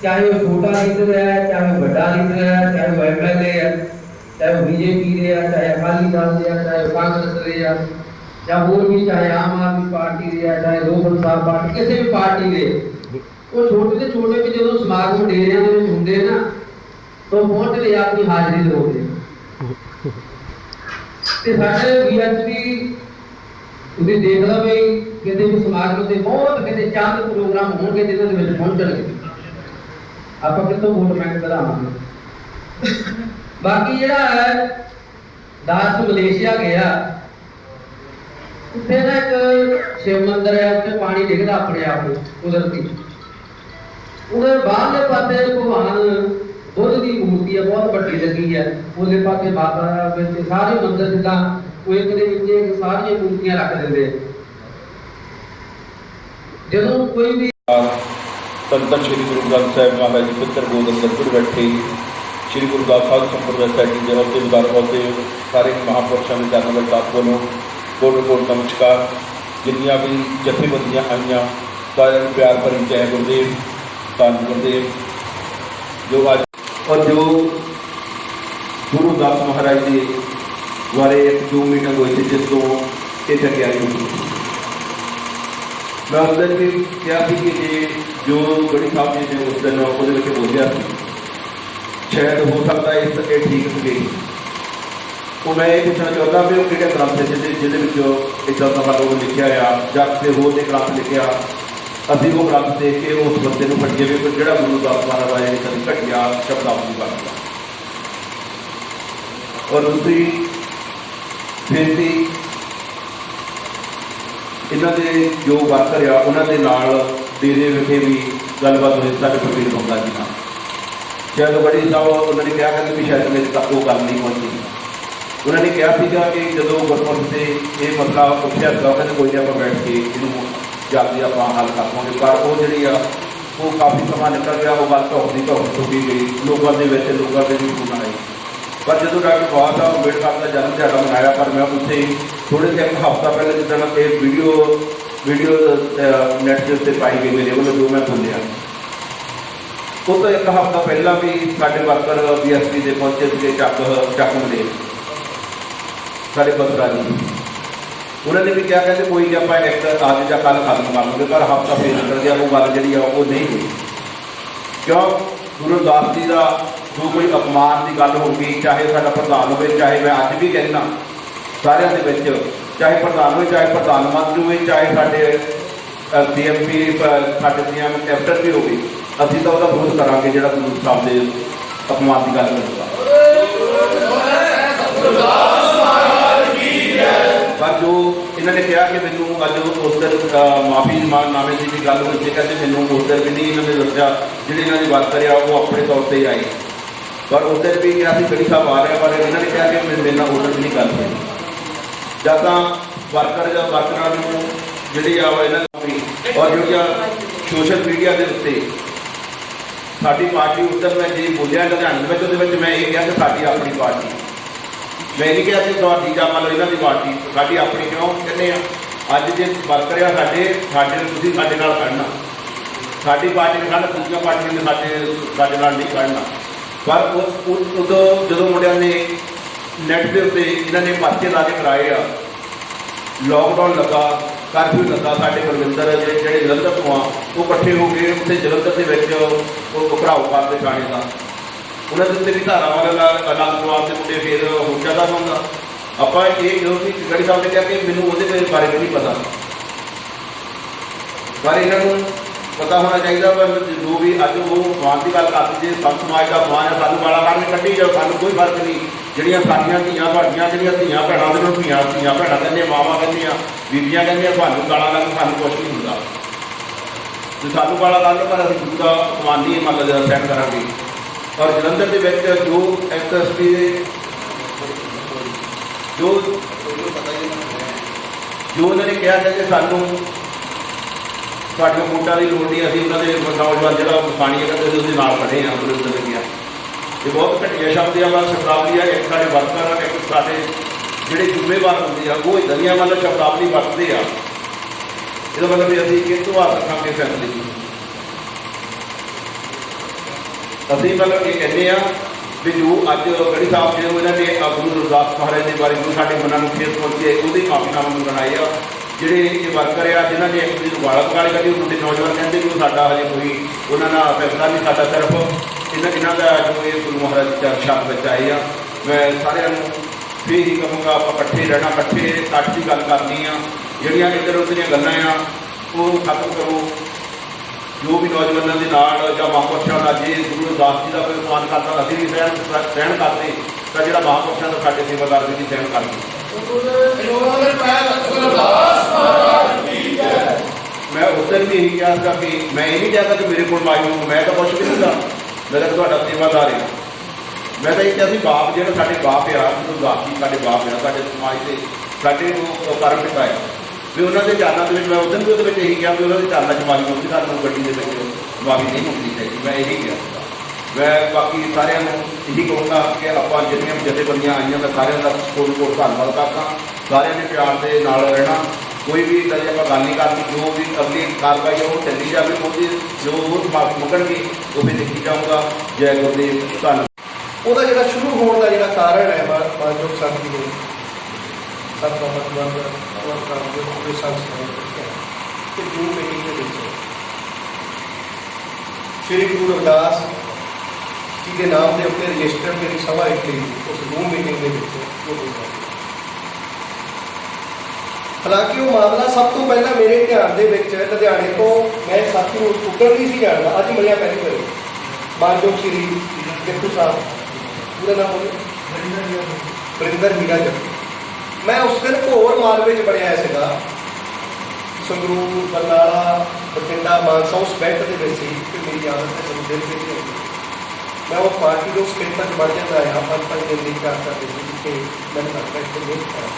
Speaker 6: चाहे वो छोटा लीडर है चाहे वो बड़ा लीडर है चाहे वो MLA है चाहे वो BJP है चाहे अकाली दल है चाहे वो कांग्रेस है या और भी चाहे आम आदमी पार्टी है चाहे लोक इंसाफ पार्टी किसी भी पार्टी के वो छोटे से छोटे भी जो समागम डेरिया होंगे ना तो पहुंच ले अपनी हाजिरी जरूर साढ़े BSP ਤੁਸੀਂ ਦੇਖ ਲਓ ਵੀ ਕਿਤੇ ਵੀ ਸਮਾਗਮ ਤੇ ਬਹੁਤ ਕਿਤੇ ਚੰਦ ਪ੍ਰੋਗਰਾਮ ਹੋਣਗੇ ਜਿਹਨਾਂ ਦੇ ਵਿੱਚ ਪਹੁੰਚਣਗੇ ਆਪਾਂ ਕਿਤੋਂ ਵੋਟ ਮੰਗ ਕਰਾਵਾਂਗੇ ਬਾਕੀ ਜਿਹੜਾ ਹੈ ਦਾਸ ਮਲੇਸ਼ੀਆ ਗਿਆ ਉੱਥੇ ਨਾ ਇੱਕ ਸ਼ਿਵ ਮੰਦਿਰ ਹੈ ਉੱਥੇ ਪਾਣੀ ਡਿੱਗਦਾ ਆਪਣੇ ਆਪ ਨੂੰ ਕੁਦਰਤੀ ਉਹਦੇ ਬਾਹਰਲੇ ਪਾਸੇ ਭਗਵਾਨ ਬੁੱਧ ਦੀ ਮੂਰਤੀ ਹੈ ਬਹੁਤ ਵੱਡੀ ਲੱਗੀ ਹੈ ਉਹਦੇ ਪਾਸੇ ਮਾਤਾ ਵਿੱਚ ਸਾਰੇ ਮੰਦਿਰ ਜਿੱਦਾਂ ਉਹ ਇੱਕ ਦੇ ਵਿੱਚ ਸਾਰੀਆਂ ਮੂਰਤੀਆਂ ਰੱਖ ਦਿੰਦੇ ਜਦੋਂ ਕੋਈ ਵੀ
Speaker 7: संतन श्री गुरु ग्रंथ साहिब महाराज जी पुत्र गोदन दरपुर बैठे श्री गुरु दास साध संप्रदाय सोसाइटी के अहदेदार अहदे सारे महापुरुषों के चरणों में दास बोलो कोट कोट नमस्कार जिन्नियां भी जथेबंदियां आईयां सारे प्यार भरी जय गुरुदेव धन गुरुदेव जो आज और जो गुरु दास महाराज जी बारे एक जो मीटिंग हुई थी जिस तो इतने तैयारी हुई मैं उस दिन भी क्या थी कि जो गढ़ी साहब जी ने उस दिन वो बोलिया शायद हो सकता है ये ठीक थे तो मैं ये पूछना चाहता भी वो कि ग्रंथ जिद इदा का लोग लिखा आ या किसी होर ने ग्रंथ लिखा अभी वो ग्रंथ देख के उस बंदे को फटिए भी जो गुरु दास महाराज आए कभी घटिया शब्दावली बनता और दूसरी बेनती इन्हों के जो वर्कर आ उन्होंने नाल डेरे विखे भी गलबात हुई साढ़े प्रवीण बंदा जी नाल शायद बड़ी साहब उन्होंने कहा कि शायद मेरे तक वो गल नहीं पहुंची उन्होंने कहा कि जो गुरपुरब से ये मसला उठा था कहते कोई नहीं आप बैठ के इनू जाके आप हल कर पाओगे पर वो जी वो काफ़ी समा निकल गया वो गल धोखी चुकी गई लोगों के भी सुना आई पर जो डॉक्टर बाबा साहब अम्बेडकर का जन्म दिहाड़ा मनाया पर मैं उत्थे थोड़े से एक हफ्ता पहले जितना एक वीडियो नैट के उत्ते पाई गई मेरे वालों जो मैं बोलिया वो तो एक हफ्ता पहला भी साढ़े वर्कर BSP के पहुंचे थे चक मले साढ़े बसरा जी उन्होंने भी क्या कहते कोई नहीं आप एक आज या कल खत्म कर लेंगे पर हफ्ता फिर निकल गया वो गल जी वो नहीं हुई क्यों गुरु दास जी का जो कोई अपमान की गल होगी, चाहे साडा प्रधान हो, चाहे मैं अज भी कहना सारिਆਂ ਦੇ ਵਿੱਚ, चाहे प्रधान हो, चाहे प्रधानमंत्री हो, चाहे साडे CMP साडे CM कैप्टन भी होगी, असीं तां उहदा विरोध करांगे जिहड़ा गुरु साहब दे अपमान की गल करूगा। पर जो इन्होंने कहा कि मैनू अज उस दिन माफी नामे की भी गल हुई, कहते मैनू उस दिन भी नहीं इन्होंने दसिया जी इन्हों की वर्कर आ वो अपने तौर पर आई, पर उस दिन भी कहा गढ़ी साहब आ रहा, पर इन्होंने कहा कि मेरे नाल उस दिन भी नहीं गल हुई। जब तो वर्कर वर्करां नूं जिहड़ी आ इन्होंने और जो सोशल मीडिया के उत्ते साडी पार्टी उस दिन मैं जी बोलिया लुधियाने मैं ये कहा कि साडी अपनी पार्टी, मैं नहीं कहा कि थोड़ी या मान लो इन्हों की पार्टी साड़ी अपनी, क्यों कहने अज जो वर्कर आ साढ़े तुसीं साडे नाल खड़ना, साडी पार्टी ने खड़ना, दूसरी पार्टी ने साडे नाल नहीं खड़ना। पर उदों जो मुंडिया ने नैट के उत्ते इन्होंने पर्चे ला के कराए आ, लॉकडाउन लगा, करफ्यू लगा, साडे बलविंदर जिहड़े जलंधर तो आ वो इकट्ठे हो गए उत्थे जलंधर के घराओ करते थाने का, उन्होंने उत्ते भी धारा वाला अलग जवाब के मुझे फिर हो जाता होगा। आप ये जो कि गढ़ी साहब ने कहा कि मैनू वो बारे में नहीं पता, पर इन्हों पता होना चाहिए। पर जो भी अज वो मान की गल करते जी संत समाज का मान है, सानू गाला करके कड्ढी जाओ, सानू कोई फर्क नहीं। ਜਿਹੜੀਆਂ ਸਾਡੀਆਂ ਧੀਆਂ ਤੁਹਾਡੀਆਂ ਜਿਹੜੀਆਂ ਧੀਆਂ ਭੈਣਾਂ ਦੇ ਨੂੰ ਧੀਆਂ ਭੈਣਾਂ ਕਹਿੰਦੇ, ਮਾਵਾਂ ਕਹਿੰਦੀਆਂ, ਬੀਬੀਆਂ ਕਹਿੰਦੀਆਂ ਤੁਹਾਨੂੰ ਗਾਲਾਂ ਲੱਗ ਸਾਨੂੰ ਕੁਛ ਨਹੀਂ ਹੁੰਦਾ, ਤੇ ਸਾਨੂੰ ਗਾਲਾਂ ਕੱਢ ਪਰ ਅਸੀਂ ਗੁਰੂ ਦਾ ਅਪਮਾਨ ਨਹੀਂ ਮਤਲਬ ਸਹਿਣ ਕਰਾਂਗੇ। और जलंधर के जो SSP जो उन्होंने कहा था कि सानू साडियां वोटां की लोड़ नहीं, असीं उन्होंने नौजवान जो पानी है कहते उसके नाल खड़े हैं। उन्होंने कहा ये बहुत घटिया शब्द है, मतलब शब्दावली है। एक साढ़े वर्कर एक साढ़े जोड़े जिम्मेवार होंगे वो इदां दी मतलब शब्दावली वरतते हैं, इसका मतलब भी असीं किस तो हाथ रखांगे फैसले अभी मतलब ये कहते हैं भी जो अज गढ़ी साहब जो इन्होंने गुरु रविदास महाराज के बारे जो साढ़े मनां नूं ठेस पहुंची है वो माफीनामा मंगाए आ। जोड़े ये वर्कर आ जिन्होंने एक दूसरे गाला पकाले कभी मुंडे नौजवान कहते कि साडा हजे कोई उन्होंने फैसला नहीं, साडा सिर्फ इन्हों का जो ये गुरु महाराज शब्द बच्चे आए आ। मैं सारिਆਂ ਨੂੰ भी ही कहूँगा आप इकट्ठे रहना, इकट्ठे सच की गल करनी आ, ਜਿਹੜੀਆਂ इधर उधर ਦੀਆਂ ਗੱਲਾਂ ਆ वो खत्म करो। जो भी नौजवानों के नाल या महापुरुषों का जे गुरु रविदास जी का कोई अपमान करता असीं भी सहन करते, तो जो महापुरुषों का साढ़े सेवादार भी नहीं सहन करते। मैं उस दिन भी यही कहा था कि मैं ये नहीं कहता कि मेरे को माई हो, मैं तो कुछ भी नहीं था, मेरा तो तुहाडा सेवादार है। मैं तो ये कहा कि बाप जो साढ़े बाप आ गुरु रविदास जी साढ़े बाप आ, साढ़े समाज के साढ़े कर्म पिता है भी उन्होंने चरणों के मैं उस दिन भी वो यही कहा भी उन्होंने चरणों च माफी होती, सानू गड्डी के माफी नहीं होनी चाहिए। मैं यही कहा मैं बाकी सारिਆਂ ਨੂੰ यही कहूँगा कि आप जितनी जथेबंदियां आईਆਂ मैं सारिਆਂ का कोट कोट धन्यवाद करता। सारिਆਂ ने प्यार के नाल रहना, कोई भी कभी आप गल नहीं करनी, जो भी अगली कार्रवाई है वो चली जाए, उसकी जो वो माफी मंगणगे वो भी देखी जाऊँगा। जय गुरुदेव धन्यवाद।
Speaker 3: ਉਹਦਾ ਜਿਹੜਾ ਸ਼ੁਰੂ ਹੋਣ ਦਾ ਜਿਹੜਾ ਕਾਰਨ ਹੈ ਮਾਨਯੋਗ ਸੰਤ ਜੀ ਨੇ ਸਭ ਤੋਂ ਮਤਲਬ ਉਹ ਕਰਦੇ ਹੋਏ ਸੰਸਥਾ ਤੇ ਜੂਮ ਮੀਟਿੰਗ ਦੇ ਵਿੱਚ ਸ਼੍ਰੀ ਗੁਰੂ ਰਵਿਦਾਸ ਜੀ ਦੇ ਨਾਮ ਦੇ ਉੱਤੇ ਰਜਿਸਟਰਡ ਜਿਹੜੀ ਸਭਾ ਇਕੱਠੀ ਉਸ ਜੂਮ ਮੀਟਿੰਗ ਦੇ ਵਿੱਚ ਉਹ ਹੋਇਆ। ਹਾਲਾਂਕਿ ਉਹ ਮਾਮਲਾ ਸਭ ਤੋਂ ਪਹਿਲਾਂ ਮੇਰੇ ਧਿਆਨ ਦੇ ਵਿੱਚ ਲੁਧਿਆਣੇ ਤੋਂ ਮੈਂ ਸਾਥੀ ਨੂੰ ਉੱਤਰ ਨਹੀਂ ਸੀ ਜਾਣਦਾ, ਅੱਜ ਮਿਲਿਆ ਪਹਿਲੀ ਵਾਰੀ ਮਾਨਯੋਗ ਸ਼੍ਰੀ ਜੱਟੂ ਸਾਹਿਬ, पूरा नाम बोले वरिंदर हीरा जट्टू। मैं उस दिन घोर मालवे च बढ़िया सीगा, संगरूर बरनाला बठिंडा मानसा उस बैठ के ਵਿੱਚ ਸੀ ਕਿ ਮੇਰੀ आदत है सब दिल से मैं उस पार्टी के उस स्टेट तक बढ़ जाता है। 5-5 दिन की कार करते थे कि मैंने लगता है नहीं करा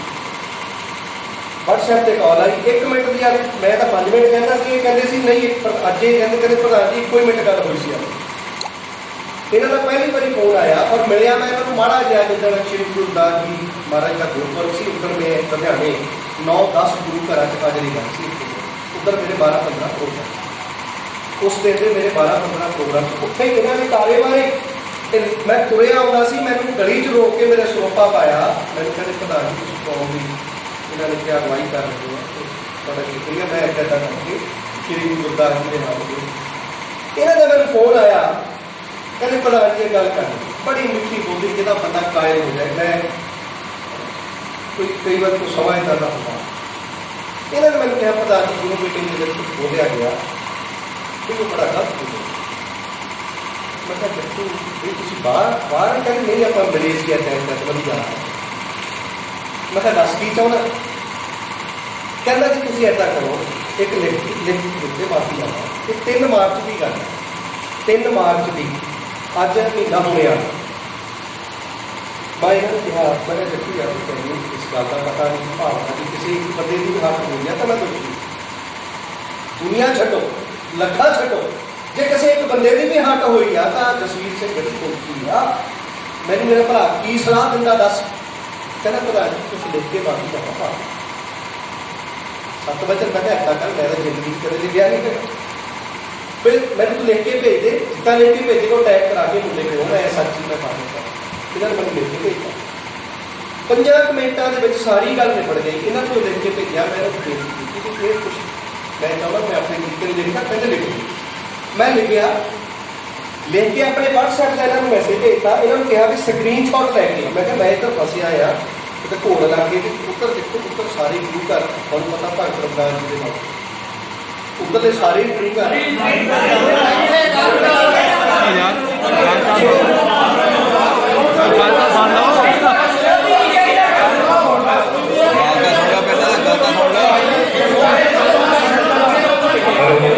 Speaker 3: व्हाट्सएप से कॉल आई 1 मिनट की यार मैं तो 5 मिनट कहता कि कहते सी नहीं अज ये कहते प्रधान जी 1 मिनट गल हुई सी। इन्हों का पहली बारी फोन आया और मिलया मैं इन्होंने माड़ा जहा जिस श्री गुरु रविदास जी महाराज का गुरुपुरब से उधर मैं लुधियाने 9-10 गुरु घर हाजरी गई सी। उधर मेरे 12-15 प्रोग्राम उस दिन से मेरे 12-15 प्रोग्राम उत्थे इन्होंने तारे मारे। मैं तुरया आता सी, मैंने गली च रोक के मेरे सरोपा पाया, मैंने कहते प्रधान जी तुम कौन भी इन्होंने क्या अगवाई कर रहे हो, बड़ा शुक्रिया। मैं इदा करके श्री गुरु रविदास जी के नाम से इन्होंने मैंने फोन आया कहते प्रधान जी गल कर बड़ी मिठी बोली जिहदा बंदा कायल हो जाए। मैं कोई कई बार को समझदा ना होगा। इन्होंने मैंने कहा प्रधान जी जो मीटिंग के बोलिया गया कि वो बड़ा गलत बोले। मैं कहा जट्टू भी तुम बाहर कहते नहीं आप मलेशिया टाइम तक वही जाना। मैं कहा दस की चाहना कहना जी तुम ऐसा करो एक लिख दिते माफी जाना। 3 मार्च की गल 3 मार्च की अज महीना होने वाला। मैं इन्होंने कहा मैं जट्टू यार तैਨੂੰ इस गल का पता नहीं भावना कि किसी एक बंदे की हक हो गया तो मैं दुखी। दुनिया छड्डो लखा छड्डो जे किसी एक बंदे की भी हक हुई आ तो जसवीर सिंह गढ़ी पहुंची आ। मैंने मेरा भरा की सलाह दिंदा दस कहना प्रधान जी तुम लिख के माफी चाहो 7 वचन मैं ऐसा कर मैं जिंदगी कदे लिखा नहीं फिर मैं तू लिख के भेज दे जितना लिख के भेजे को टैग करा के मुझे कहो मैं ऐसा चीज मैं पा दूंगा। इन्होंने मैं लिख के भेजा 5 मिनटों के सारी गल निपट गई। इन्होंने जो लिख के भेजा मैं बेनती की फिर कुछ मैं चाहता मैं अपने तरीके लिखना पहले लिख मैं लिखा लिख के अपने व्हाट्सएप का इन्होंने मैसेज भेजता। इन्होंने कहा कि स्क्रीन शॉट लैके मैं मैं इधर फसिया आ तो घोड़ लागे उधर देखो उधर सारे गुरु घर हम पता भगत रमदास जी के उधर सारे गुरु घर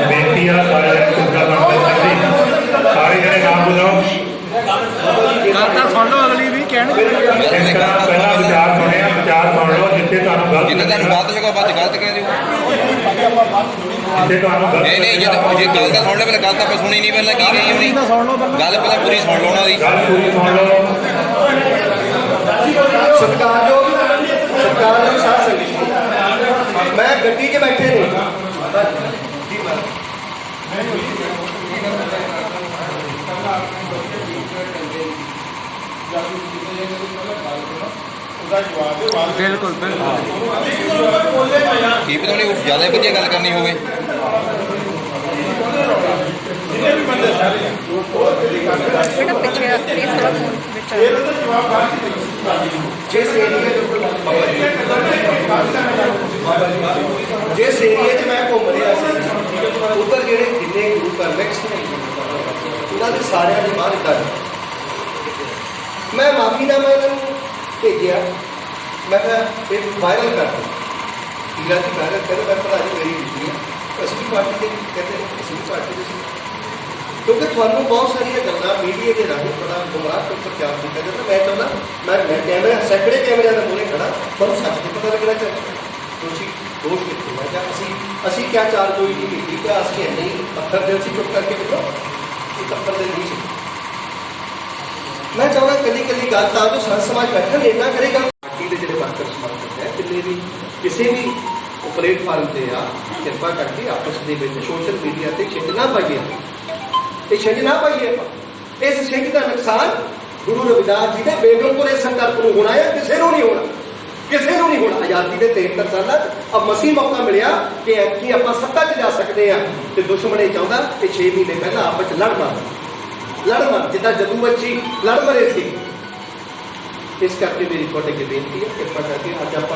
Speaker 1: बेनती है सारे जने नाम बोलो
Speaker 2: सुन लो अगली भी
Speaker 1: पहला विचार सुने विचार सुन लो जिथे गलत
Speaker 8: जिन्हें गलत जगह बात गलत कह रहे हो
Speaker 1: जिथे
Speaker 8: नहीं जे गल तो सुन लो पहले गल तो सुनी नहीं पहले की गई होनी गल पहले पूरी सुन लो उन्होंने
Speaker 1: गल पूरी सुन लो।
Speaker 3: सत्कारयोग साथ संगत मैं गड्डी च बैठे नहीं
Speaker 2: बिल्कुल बिल्कुल
Speaker 8: की पता नहीं ज्यादा वधिया गल करनी होवे
Speaker 3: जिस एरिए च मैं घूम रहा उधर जेडे जिन्ने गुरु घर मिक्स उन्होंने सारे के बाहर इदा मैं माफीनामा इन्होंने भेजा मैं वायरल कर दूँ हीरा जी वायरल करो मैं भरा जी मेरी ड्यूटी है असली पार्टी के कहते असली पार्टी के क्योंकि थानू बहुत सारिया गल्लां मीडिया के राही बड़ा गुमराह कर प्रचार किया जाता। मैं चाहता मैं कैमरे सैकड़े कैमरे के मूहरे खड़ा मैं सच नहीं पता लगना चाहिए दोषी दोष कितने है या असी क्या चार कोई नहीं मीठी क्या असली है नहीं पत्थर दिल से चुप करके बोलो ये पत्थर दिल नहीं मैं चाहता कली कली गल तो जो संत समाज बैठा इन्ना करेगा पार्टी के जो वर्कर समर्थक है जिन्हें भी किसी भी प्लेटफार्म से आ कृपा करके आपस के सोशल मीडिया से छिंज ना पाइए छिंज ना पाइए इस छिंज का नुकसान गुरु रविदास जी ने बेगमपुर इस संकल्प को होना है किसी को नहीं होना किसी को नहीं होना। आज़ादी के 73 साल अब मसीह मौका मिलया कि ऐतकी आप सत्ता च जा सकते हैं तो दुश्मन ये चाहता कि 6 महीने पहले आपस लड़ मर जिदा जदू बच्ची लड़ मरे थे। इस करके मेरी थोड़े अगे बेनती है कृपा करके अज आप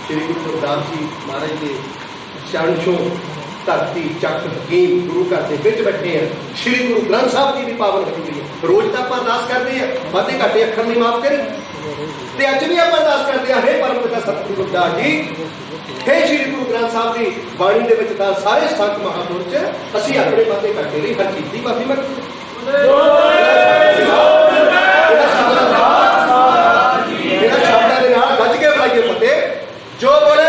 Speaker 3: श्री गुरु रविदास जी महाराज के चरण छो धरती चक हकीम गुरु घर के बिच बैठे हैं। श्री गुरु ग्रंथ साहब जी की पावन हजूरी है रोज तो आप अरदास करते हैं वाधे घाटे अखर नहीं माफ करी तो अज भी आप अरदास करते हैं हे परम पिता सतगुरु रविदास जी हे श्री गुरु ग्रंथ साहब की बाणी के विच सारे संत महापुरुष असी अपने वाधे घाटे लिए हर चीज की माफी मंगते गज के बुलाइए फतेह जो बोले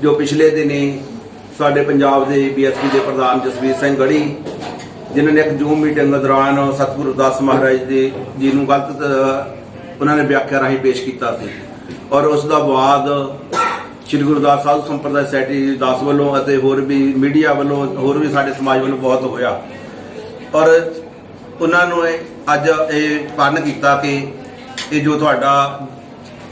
Speaker 7: जो पिछले दिनी साडे पंजाब के BSP के प्रधान जसवीर सिंह गढ़ी जिन्होंने एक जूम मीटिंग दौरान सतगुरु रविदास महाराज जी को गलत उन्होंने व्याख्या राही पेश किया और उसका बाद श्री गुरु रविदास साधु संप्रदाय सोसायटी दास वालों होर भी मीडिया वालों होर भी साडे समाज वालों बहुत होया और उन्होंने अज ये कारण किया कि ये जो थोड़ा